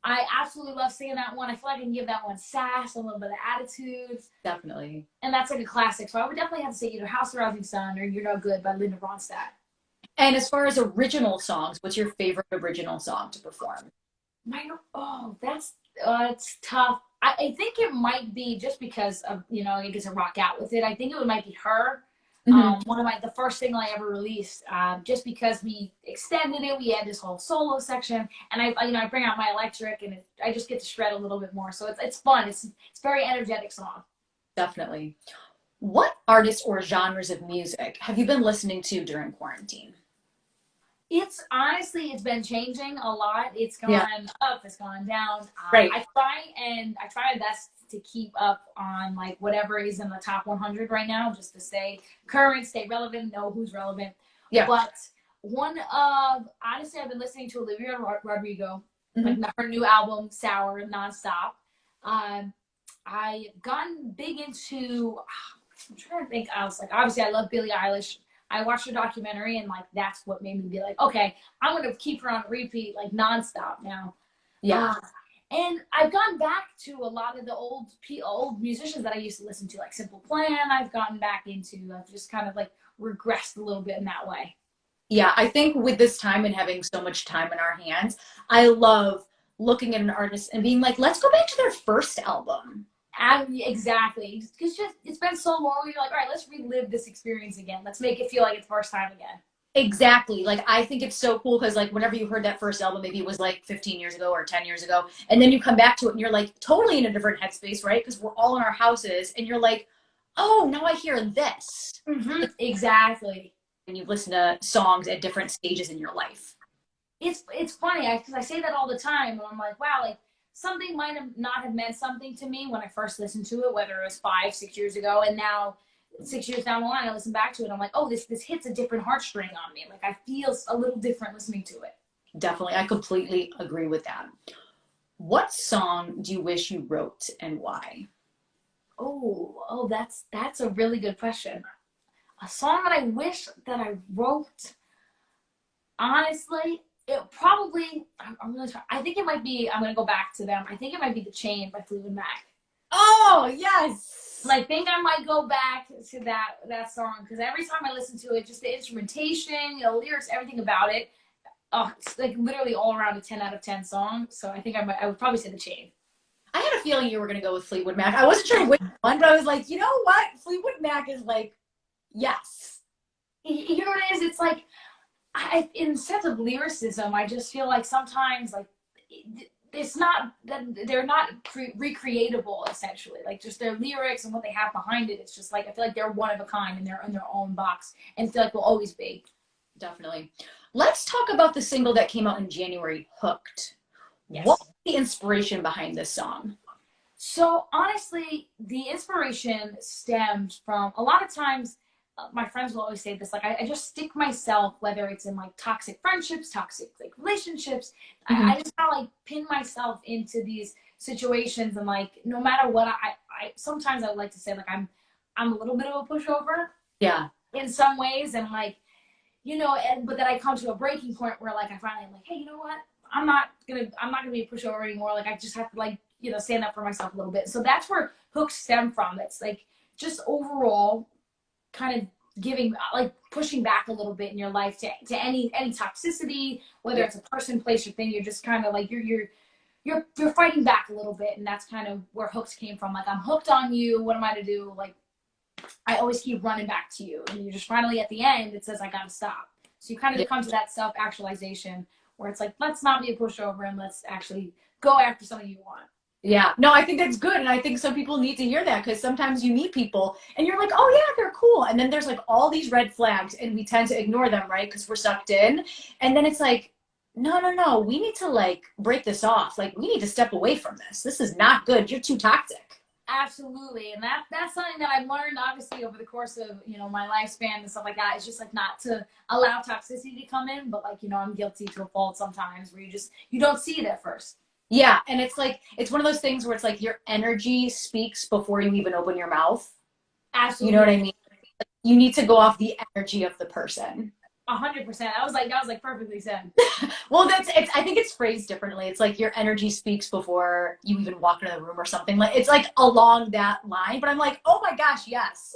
I absolutely love singing that one. I feel like I can give that one sass, a little bit of attitude. Definitely. And that's like a classic. So I would definitely have to say either House of the Rising Sun or You're No Good by Linda Ronstadt. And as far as original songs, what's your favorite original song to perform? It's tough. I think it might be, just because of, I get to rock out with it, I think it might be Her. Mm-hmm. One of the first single I ever released, just because we extended it, we had this whole solo section, and I bring out my electric, and I just get to shred a little bit more. So it's fun. It's very energetic song. Definitely. What artists or genres of music have you been listening to during quarantine? It's been changing a lot. It's gone up, it's gone down. Right. I try my best to keep up on like whatever is in the top 100 right now, just to stay current, stay relevant, know who's relevant. Yeah. But honestly, I've been listening to Olivia Rodrigo, mm-hmm. like her new album, Sour, nonstop. I've gotten big into, I'm trying to think, I was like, obviously I love Billie Eilish. I watched her documentary, and like that's what made me be like, okay, I'm gonna keep her on repeat like nonstop now. Yeah. And I've gone back to a lot of the old musicians that I used to listen to, like Simple Plan. I've gotten back into. I've just kind of like regressed a little bit in that way. Yeah, I think with this time and having so much time in our hands, I love looking at an artist and being like, let's go back to their first album. Exactly, because just it's been so long. You're like, all right, let's relive this experience again. Let's make it feel like it's first time again. Exactly. Like, I think it's so cool because, like, whenever you heard that first album, maybe it was like 15 years ago or 10 years ago, and then you come back to it and you're like totally in a different headspace, right? Because we're all in our houses and you're like, oh, now I hear this. Exactly. And you listen to songs at different stages in your life. It's funny because I say that all the time. And I'm like, wow, like something might have not have meant something to me when I first listened to it, whether it was 5, 6 years ago, and now 6 years down the line, I listen back to it. I'm like, oh, this hits a different heartstring on me. Like I feel a little different listening to it. Definitely. I completely agree with that. What song do you wish you wrote and why? Oh, that's a really good question. A song that I wish that I wrote, honestly, it probably, I'm really trying. I think it might be, I'm going to go back to them. I think it might be The Chain by Fleetwood Mac. Oh, yes. I think I might go back to that song because every time I listen to it, just the instrumentation, lyrics, everything about it, oh, it's like literally all around a 10 out of 10 song. So I think I would probably say The Chain. I had a feeling you were going to go with Fleetwood Mac. I wasn't sure which one, but I was like, you know what? Fleetwood Mac is like, yes. You know what it is? It's like, in the sense of lyricism, I just feel like sometimes like it's not that they're not recreatable essentially. Like just their lyrics and what they have behind it. It's just like I feel like they're one of a kind and they're in their own box and feel like will always be. Definitely. Let's talk about the single that came out in January, Hooked. Yes. What was the inspiration behind this song? So honestly, the inspiration stemmed from a lot of times. My friends will always say this, like I just stick myself, whether it's in like toxic friendships, toxic like relationships. I just kind of like pin myself into these situations, and like no matter what, I sometimes I would like to say like I'm a little bit of a pushover. Yeah. In some ways, and like but then I come to a breaking point where like I finally am like, hey, you know what? I'm not gonna be a pushover anymore. Like I just have to like stand up for myself a little bit. So that's where hooks stem from. It's like just overall kind of giving like pushing back a little bit in your life to any toxicity, whether it's a person, place, or thing. You're just kind of like you're fighting back a little bit, and that's kind of where hooks came from. Like I'm hooked on you. What am I to do? Like I always keep running back to you, and you're just finally at the end. It says I gotta stop. So you kind of come to that self-actualization where it's like let's not be a pushover and let's actually go after something you want. Yeah, no, I think that's good. And I think some people need to hear that because sometimes you meet people and you're like, oh, yeah, they're cool. And then there's like all these red flags and we tend to ignore them, right? Because we're sucked in. And then it's like, no, we need to like break this off. Like, we need to step away from this. This is not good. You're too toxic. Absolutely. And that's something that I've learned obviously over the course of, my lifespan and stuff like that. It's just like not to allow toxicity to come in, but like, I'm guilty to a fault sometimes where you don't see it at first. Yeah, and it's like it's one of those things where it's like your energy speaks before you even open your mouth. Absolutely. You know what I mean? You need to go off the energy of the person. 100%. That was like perfectly said. Well, I think it's phrased differently. It's like your energy speaks before you even walk into the room or something. Like it's like along that line. But I'm like, oh my gosh, yes.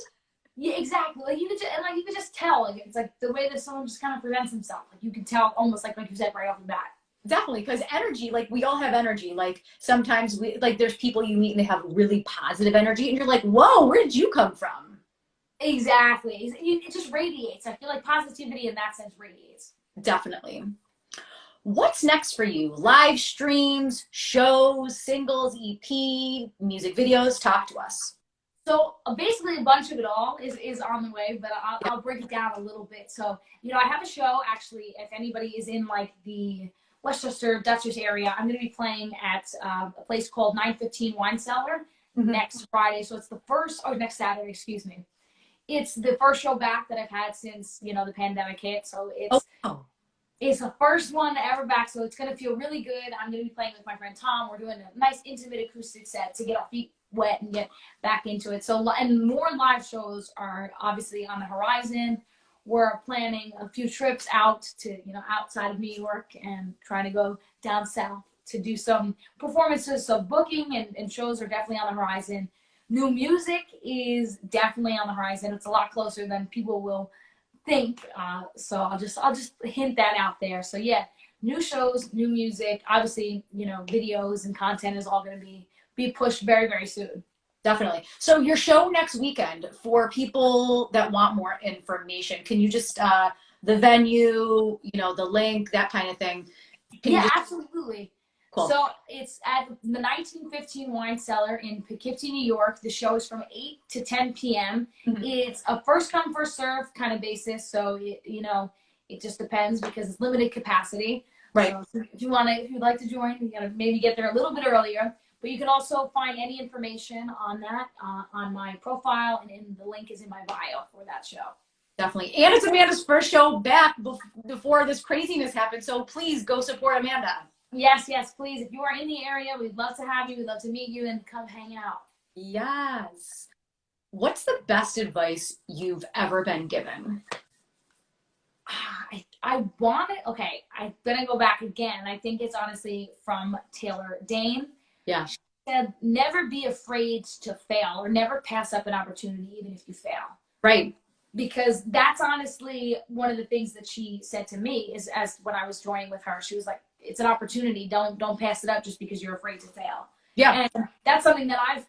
Yeah, exactly. Like you could just tell. Like it's like the way that someone just kind of presents himself. Like you could tell almost like you said right off the bat. Definitely, because energy, like we all have energy. Like sometimes there's people you meet and they have really positive energy, and you're like, whoa, where did you come from? Exactly. It just radiates. I feel like positivity in that sense radiates. Definitely. What's next for you? Live streams, shows, singles, EP, music videos? Talk to us. So basically a bunch of it all is on the way, but I'll break it down a little bit. So, I have a show actually, if anybody is in like the Westchester, Dutchess area, I'm going to be playing at a place called 915 Wine Cellar next Friday. So it's next Saturday, excuse me. It's the first show back that I've had since, the pandemic hit. So it's the first one ever back. So it's going to feel really good. I'm going to be playing with my friend Tom. We're doing a nice intimate acoustic set to get our feet wet and get back into it. So, and more live shows are obviously on the horizon. We're planning a few trips out to, outside of New York and trying to go down south to do some performances. So booking and shows are definitely on the horizon. New music is definitely on the horizon. It's a lot closer than people will think. So I'll just hint that out there. So yeah, new shows, new music. Obviously, videos and content is all going to be pushed very, very soon. Definitely. So your show next weekend, for people that want more information, can you just the venue, the link, that kind of thing? Absolutely. Cool. So it's at the 1915 Wine Cellar in Poughkeepsie, New York. The show is from 8 to 10 p.m. Mm-hmm. It's a first come, first serve kind of basis. So, it just depends because it's limited capacity. Right. So if you'd like to join, you got to maybe get there a little bit earlier. But you can also find any information on that on my profile, and the link is in my bio for that show. Definitely. And it's Amanda's first show back before this craziness happened. So please go support Amanda. Yes, please. If you are in the area, we'd love to have you. We'd love to meet you and come hang out. Yes. What's the best advice you've ever been given? I'm going to go back again. I think it's honestly from Taylor Dane. Yeah. She said, never be afraid to fail, or never pass up an opportunity, even if you fail. Right. Because that's honestly one of the things that she said to me is, as when I was joining with her, she was like, it's an opportunity. Don't pass it up just because you're afraid to fail. Yeah. And that's something that I've,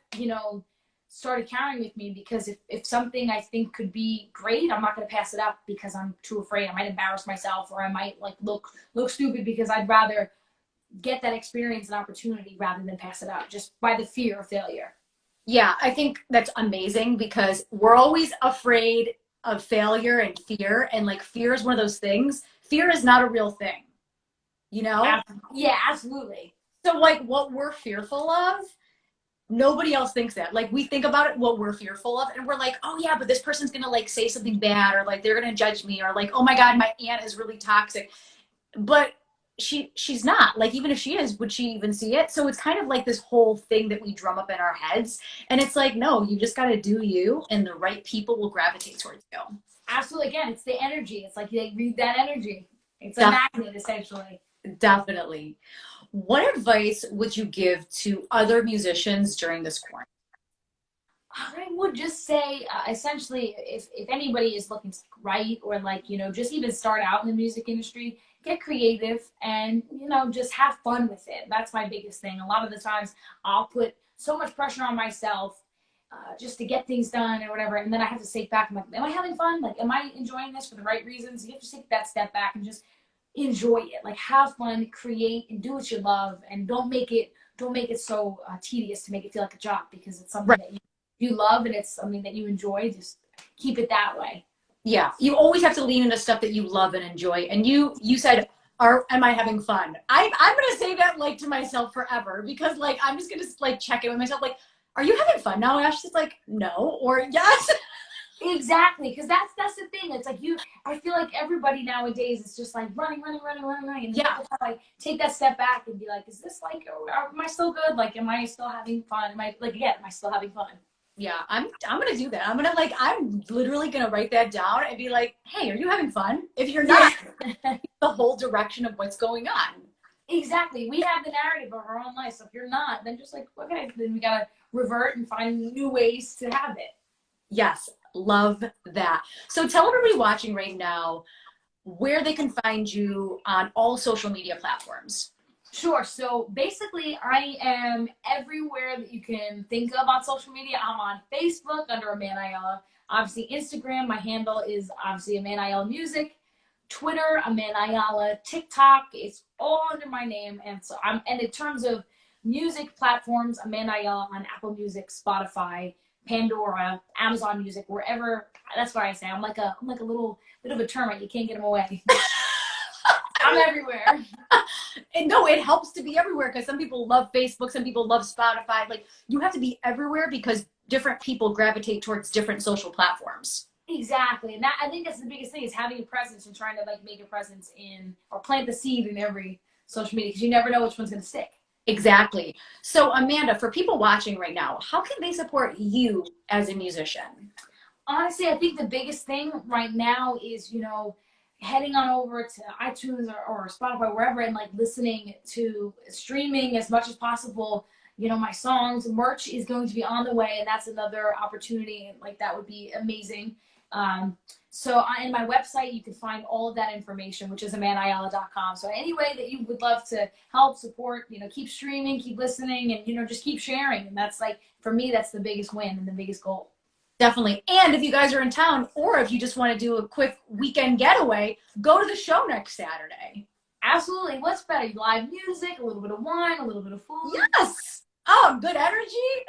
started carrying with me, because if something I think could be great, I'm not going to pass it up because I'm too afraid. I might embarrass myself, or I might look stupid, because I'd rather get that experience and opportunity rather than pass it up just by the fear of failure. Yeah, I think that's amazing, because we're always afraid of failure and fear. And fear is one of those things. Fear is not a real thing, Yeah, absolutely. So what we're fearful of, nobody else thinks that. We think about it, what we're fearful of, and we're like, oh yeah, but this person's gonna say something bad, or they're gonna judge me, or oh my God, my aunt is really toxic. But she's not. Even if she is, would she even see it? So it's kind of this whole thing that we drum up in our heads, and it's no, you just gotta do you, and the right people will gravitate towards you. Absolutely. Again, it's the energy. It's they read that energy. It's a magnet, essentially. Definitely. What advice would you give to other musicians during this quarantine? I would just say, essentially, if anybody is looking to write, or just even start out in the music industry, get creative and, just have fun with it. That's my biggest thing. A lot of the times I'll put so much pressure on myself just to get things done or whatever. And then I have to take back. I'm like, am I having fun? Am I enjoying this for the right reasons? You have to take that step back and just enjoy it. Have fun, create, and do what you love. And don't make it so tedious to make it feel like a job, because it's something that you love and it's something that you enjoy. Just keep it that way. Yeah, you always have to lean into stuff that you love and enjoy. And you said, am I having fun? I'm gonna say that to myself forever, because I'm just gonna check in with myself, are you having fun now? And Ash is no, or yes. Exactly, because that's the thing. It's I feel like everybody nowadays is just running. And you have to take that step back and be is this am I still good? Am I still having fun? Am I am I still having fun? Yeah, I'm gonna do that. I'm literally gonna write that down and be hey, are you having fun? If you're not, the whole direction of what's going on. Exactly. We have the narrative of our own life. So if you're not, then just okay, then we gotta revert and find new ways to have it. Yes, love that. So tell everybody watching right now where they can find you on all social media platforms. Sure. So basically, I am everywhere that you can think of on social media. I'm on Facebook under Amanda Ayala. Obviously, Instagram, my handle is obviously Amanda Ayala Music. Twitter, Amanda Ayala. TikTok, it's all under my name. And so and in terms of music platforms, Amanda Ayala on Apple Music, Spotify, Pandora, Amazon Music, wherever. That's what I say. I'm like a little bit of a termite. You can't get them away. I'm everywhere. And no, it helps to be everywhere, because some people love Facebook, some people love Spotify. You have to be everywhere, because different people gravitate towards different social platforms. Exactly. And I think that's the biggest thing, is having a presence and trying to make a presence in, or plant the seed in every social media, because you never know which one's going to stick. Exactly. So Amanda, for people watching right now, how can they support you as a musician? Honestly, I think the biggest thing right now is, heading on over to iTunes or Spotify, wherever, and like listening to streaming as much as possible. My songs, merch is going to be on the way, and that's another opportunity. Like that would be amazing. So in my website, you can find all of that information, which is amandayala.com. So any way that you would love to help, support, keep streaming, keep listening, and, just keep sharing. And that's like, for me, that's the biggest win and the biggest goal. Definitely. And if you guys are in town, or if you just want to do a quick weekend getaway, go to the show next Saturday. Absolutely. What's better? Live music, a little bit of wine, a little bit of food. Yes. Oh, good energy.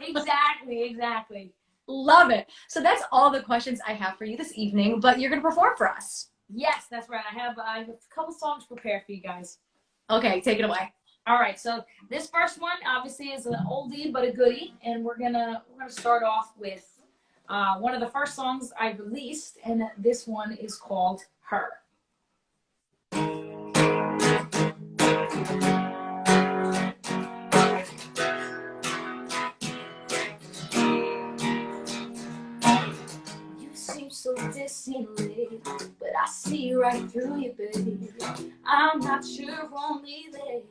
Exactly. Love it. So that's all the questions I have for you this evening, but you're going to perform for us. Yes, that's right. I have a couple songs prepared for you guys. Okay, take it away. All right, so this first one obviously is an oldie but a goodie, and we're gonna start off with one of the first songs I released, and this one is called "Her." So dissimulated, but I see right through you, baby. I'm not your only lady.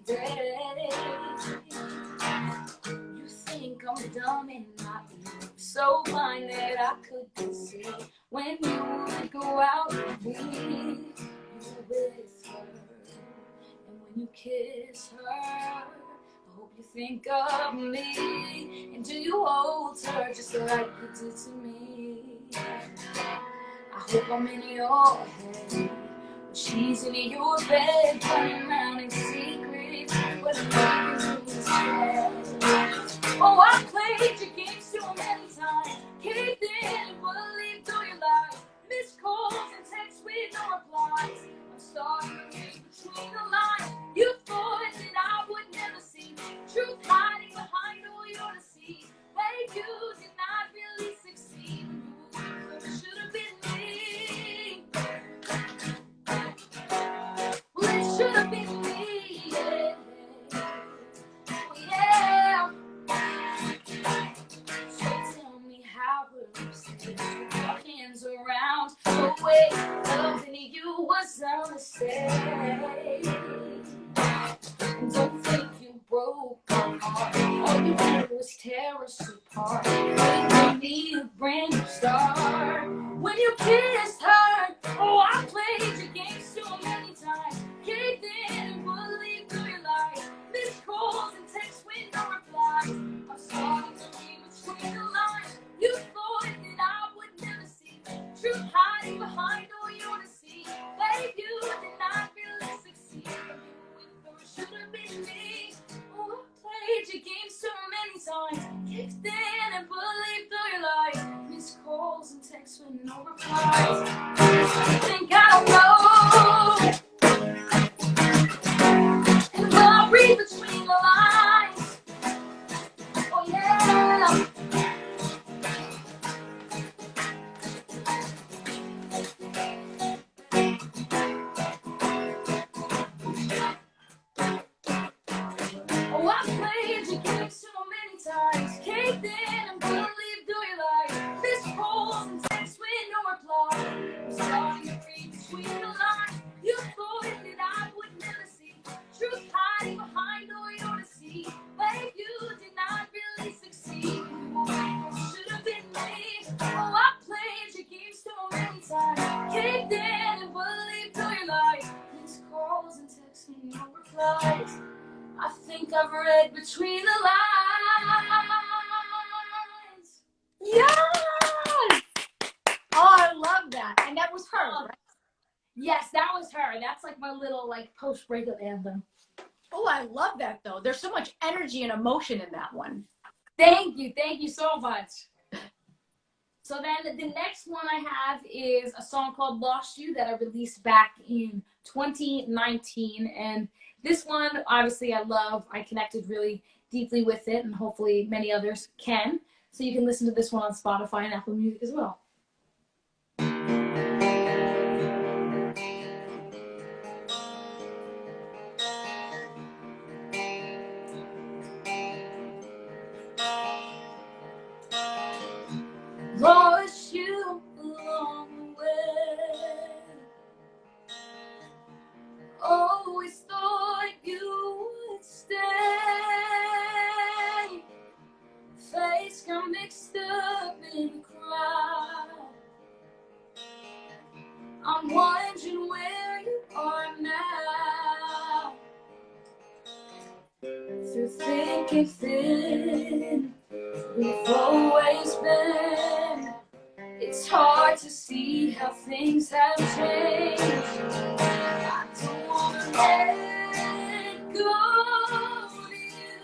You think I'm dumb and naive, so blind that I couldn't see when you would go out with me. You're with her, and when you kiss her, I hope you think of me. And do you hold her just like you did to me? I hope I'm in your head when she's in your bed, running around in secret, but I'm oh, I played your game so many times, caved in and believed through your lies, missed calls and texts with no replies. I'm starting to read between the lines. You thought that I would never see truth hiding behind all your deceit. Babe, you did not really succeed. You should have been me. Well, it should have been me. Yeah. Oh, yeah. So tell me how would I stay with your hands around the way loving you was a mistake. And don't think you broke my heart. All you did was tear us apart. You need a brand new start. When you kissed her, oh, I played your game so many times. Caved in and believed through your lies. Missed calls and texts with no replies. I'm starting to read between the lines. You thought that I would never see truth hiding behind all your deceit. Babe, you did not really succeed. Should have been me. Oh, I played your game so many times. Kicked in and believed through your lies. Missed calls and texts with no replies. I think I don't know. And when I read between the lines, oh yeah. Oh, I played your game so many times. Caved in and believed through your lies. Missed calls and texts with no reply. I'm starting to read between the lines. You thought that I would never see truth hiding behind all your deceit. Babe, you did not really succeed. You should have been me. Oh, I played your game so many times. Caved in and believed through your lies. Missed calls and texts with no replies. I think I've read between the lines. Yes! Oh, I love that. And that was her, right? Yes, that was her. That's like my little post-breakup anthem. Oh, I love that though. There's so much energy and emotion in that one. Thank you so much. So then the next one I have is a song called Lost You that I released back in 2019. And this one, obviously, I love. I connected really deeply with it, and hopefully many others can. So you can listen to this one on Spotify and Apple Music as well. Lost you along the way. face got mixed up in the crowd. I'm wondering where you are now. Through thick and thin, we've always been. It's hard to see how things have changed. I don't wanna let go of you,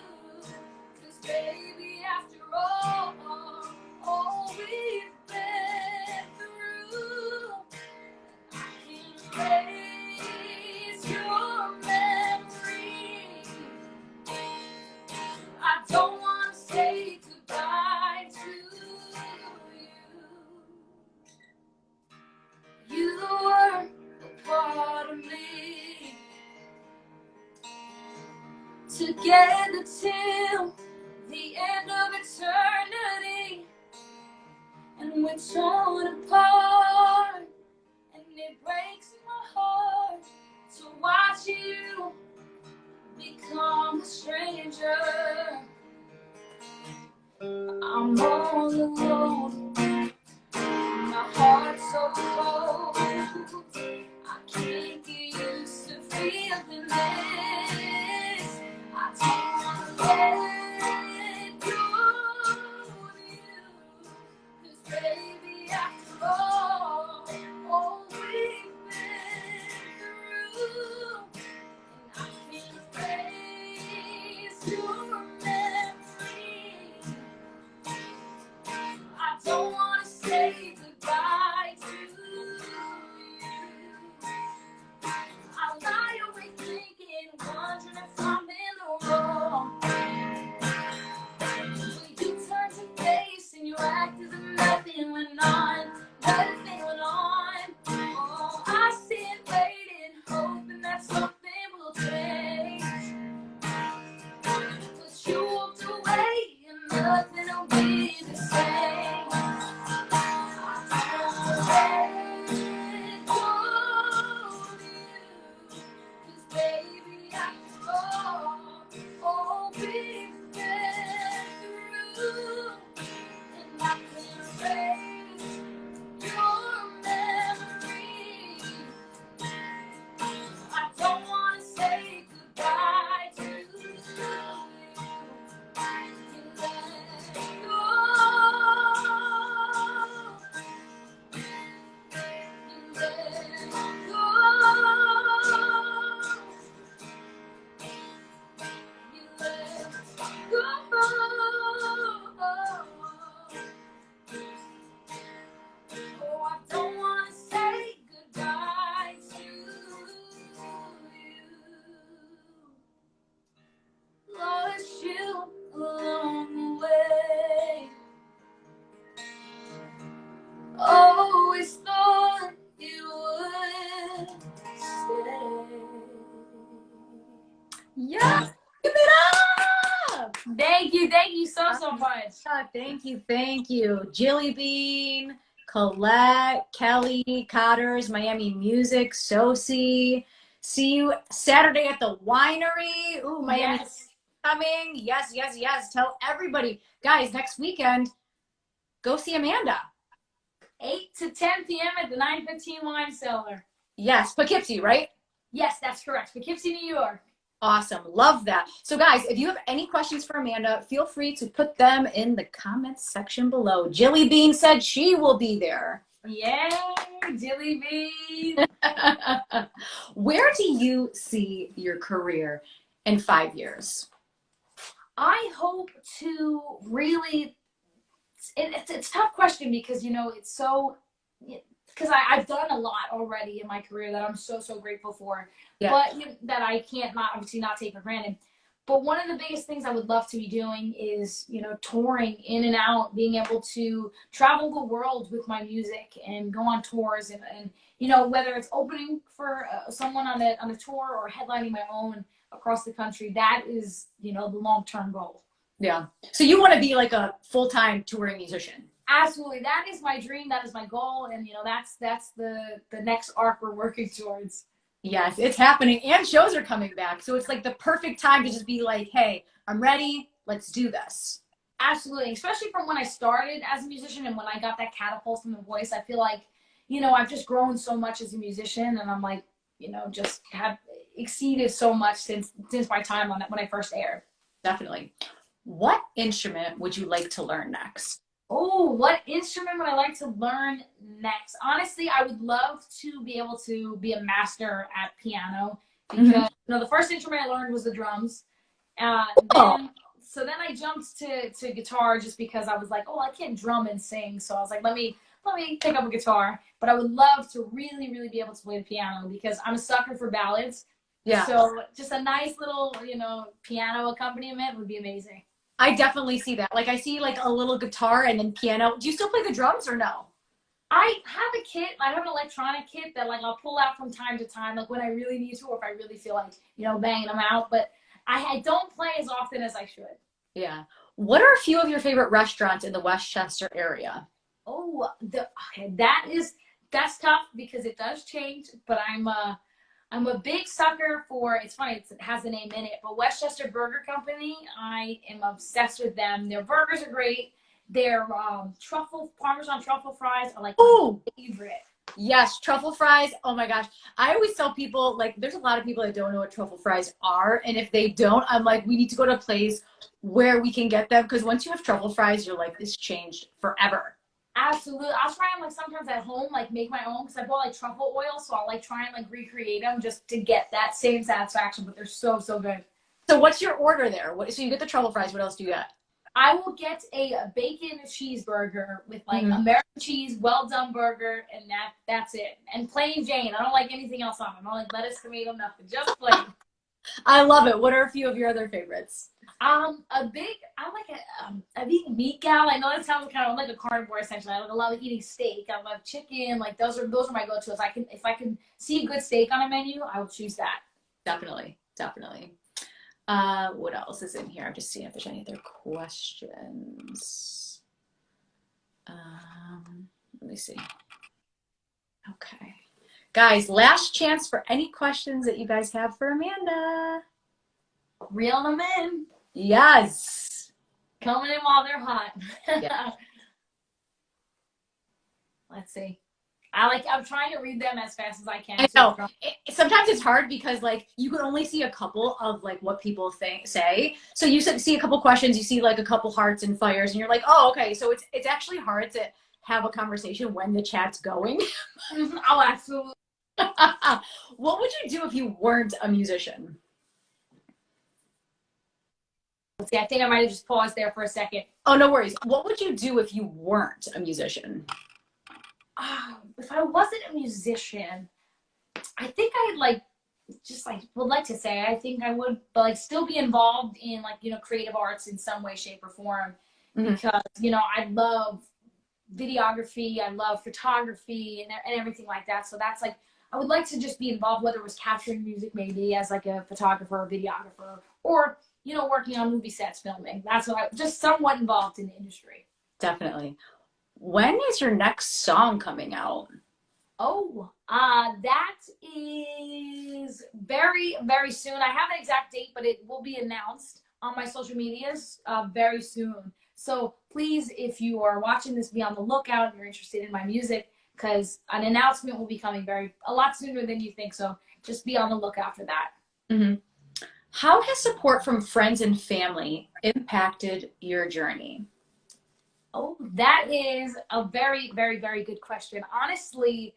'cause baby, after all we've been through, I can erase your memory. I don't wanna say goodbye to you. You were a part of me, together till the end of eternity, and we're torn apart, and it breaks my heart to watch you become a stranger. I'm all alone, my heart's so cold. I can't get used to feeling this. I don't wanna let go of you, 'cause baby, after all we've been through, and I can erase your memory. I don't wanna say goodbye to you. I lie awake thinking, wondering if I'm in the wrong. When you turn to face and you act as if nothing went on, nothing went on. Oh, I sit waiting, hoping that something will change. But you walked away and nothing will be the same. Always thought you would stay. Yeah, give it up. Thank you so much. Thank you. Jilly Bean, Colette, Kelly, Cotters, Miami Music, Sosie. See you Saturday at the winery. Ooh, Miami Yes. coming. Yes. Tell everybody. Guys, next weekend, go see Amanda. 8 to 10 p.m. at the 915 Wine Cellar. Yes, Poughkeepsie, right? Yes, that's correct. Poughkeepsie, New York. Awesome. Love that. So guys, if you have any questions for Amanda, feel free to put them in the comments section below. Jilly Bean said she will be there. Yay, Jilly Bean. Where do you see your career in 5 years? I hope to really, it's a tough question because, it's so, because I've done a lot already in my career that I'm so grateful for, but that I can't obviously not take for granted. But one of the biggest things I would love to be doing is, touring in and out, being able to travel the world with my music and go on tours and whether it's opening for someone on a tour or headlining my own across the country, that is, the long-term goal. Yeah. So you want to be like a full-time touring musician? Absolutely. That is my dream. That is my goal. And, that's the next arc we're working towards. Yes, it's happening. And shows are coming back. So it's like the perfect time to just be like, hey, I'm ready. Let's do this. Absolutely, especially from when I started as a musician and when I got that catapult from the voice. I feel like, I've just grown so much as a musician, and I'm like, just have exceeded so much since my time on that when I first aired. Definitely. What instrument would you like to learn next? Oh, what instrument would I like to learn next? Honestly, I would love to be able to be a master at piano because the first instrument I learned was the drums. Oh, Then I jumped to guitar just because I was like, oh, I can't drum and sing. So I was like, let me pick up a guitar. But I would love to really, really be able to play the piano because I'm a sucker for ballads. yeah. So just a nice little, piano accompaniment would be amazing. I definitely see that. Like I see like a little guitar and then piano. Do you still play the drums or no? I have a kit. I have an electronic kit that like I'll pull out from time to time, like when I really need to, or if I really feel like banging them out. But I don't play as often as I should. Yeah. What are a few of your favorite restaurants in the Westchester area? Oh, okay, that's tough because it does change. But I'm a big sucker for. It's funny. It has the name in it, but Westchester Burger Company. I am obsessed with them. Their burgers are great. Their Parmesan truffle fries are like my favorite. Yes, truffle fries. Oh my gosh. I always tell people, like, there's a lot of people that don't know what truffle fries are. And if they don't, I'm like, we need to go to a place where we can get them. Because once you have truffle fries, you're like, this changed forever. Absolutely. I'll try them like sometimes at home, like make my own because I bought like truffle oil. So I'll like try and like recreate them just to get that same satisfaction. But they're so, so good. So what's your order there? So you get the truffle fries. What else do you get? I will get a bacon cheeseburger with like American cheese, well done burger, and that's it. And plain Jane. I don't like anything else on it. I don't like lettuce, tomato, nothing. Just plain. I love it. What are a few of your other favorites? I like a big meat gal. I know that sounds kind of like a carnivore essentially. I love eating steak. I love chicken. Like those are my go-tos. If I can see a good steak on a menu, I will choose that. Definitely, definitely. What else is in here? I'm just seeing if there's any other questions. Let me see. Okay. Guys, last chance for any questions that you guys have for Amanda. Reel them in. Yes. Coming in while they're hot. Yeah. Let's see. I'm trying to read them as fast as I can. I know. Sometimes it's hard because like you can only see a couple of like what people say. So you see a couple questions, you see like a couple hearts and fires, and you're like, oh, okay. So it's actually hard to have a conversation when the chat's going. Oh, absolutely. What would you do if you weren't a musician? See, I think I might have just paused there for a second. Oh, no worries. What would you do if you weren't a musician? If I wasn't a musician, I think I'd would like to say I think I would, but like still be involved in like creative arts in some way, shape, or form because I love videography, I love photography and everything like that. So that's like I would like to just be involved, whether it was capturing music maybe as like a photographer or videographer, or working on movie sets, filming. That's what just somewhat involved in the industry. Definitely. When is your next song coming out? Oh, that is very, very soon. I have an exact date, but it will be announced on my social medias very soon. So please, if you are watching this, be on the lookout and you're interested in my music, because an announcement will be coming a lot sooner than you think. So just be on the lookout for that. Mm-hmm. How has support from friends and family impacted your journey? Oh, that is a very, very, very good question. Honestly,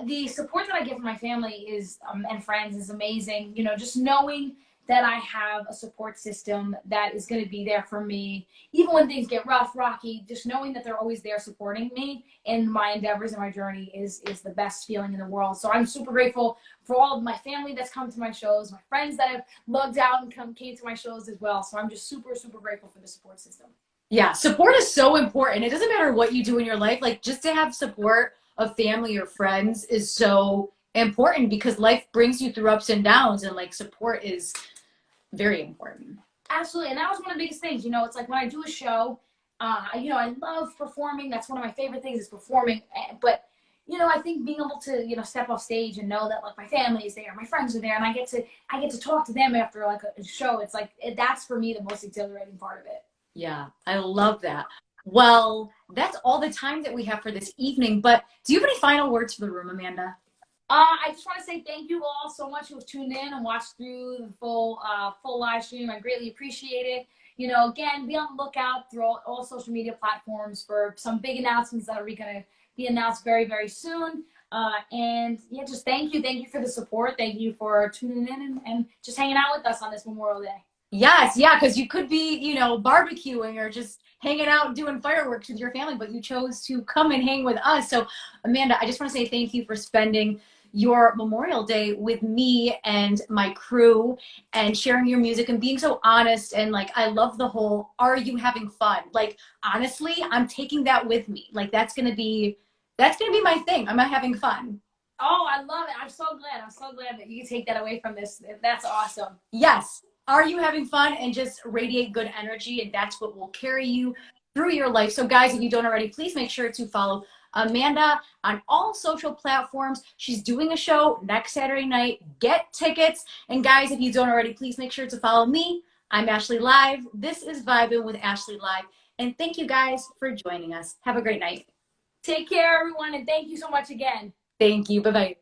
the support that I get from my family is and friends is amazing. Just knowing that I have a support system that is going to be there for me, even when things get rough, rocky. Just knowing that they're always there supporting me in my endeavors and my journey is the best feeling in the world. So I'm super grateful for all of my family that's come to my shows, my friends that have lugged out and came to my shows as well. So I'm just super, super grateful for the support system. Yeah, support is so important. It doesn't matter what you do in your life. Like just to have support of family or friends is so important because life brings you through ups and downs, and like support is very important. Absolutely. And that was one of the biggest things. It's like when I do a show, I love performing. That's one of my favorite things is performing. But, I think being able to, step off stage and know that like my family is there, my friends are there, and I get to talk to them after like a show. It's like, that's for me the most exhilarating part of it. Yeah, I love that. Well, that's all the time that we have for this evening, but do you have any final words for the room, Amanda? I just want to say thank you all so much who have tuned in and watched through the full live stream. I greatly appreciate it. You know, again, be on the lookout through all social media platforms for some big announcements that are going to be announced very, very soon. And yeah, just thank you for the support. Thank you for tuning in and just hanging out with us on this Memorial Day. Yes, yeah, because you could be, barbecuing or just hanging out doing fireworks with your family, but you chose to come and hang with us. So, Amanda, I just want to say thank you for spending your Memorial Day with me and my crew and sharing your music and being so honest. And like, I love the whole, are you having fun? Like, honestly, I'm taking that with me. Like, that's gonna be my thing. Am I having fun? Oh, I love it. I'm so glad. I'm so glad that you can take that away from this. That's awesome. Yes. Are you having fun and just radiate good energy? And that's what will carry you through your life. So, guys, if you don't already, please make sure to follow Amanda on all social platforms. She's doing a show next Saturday night. Get tickets. And, guys, if you don't already, please make sure to follow me. I'm Ashley Live. This is Vibin with Ashley Live. And thank you guys for joining us. Have a great night. Take care, everyone, and thank you so much again. Thank you. Bye bye.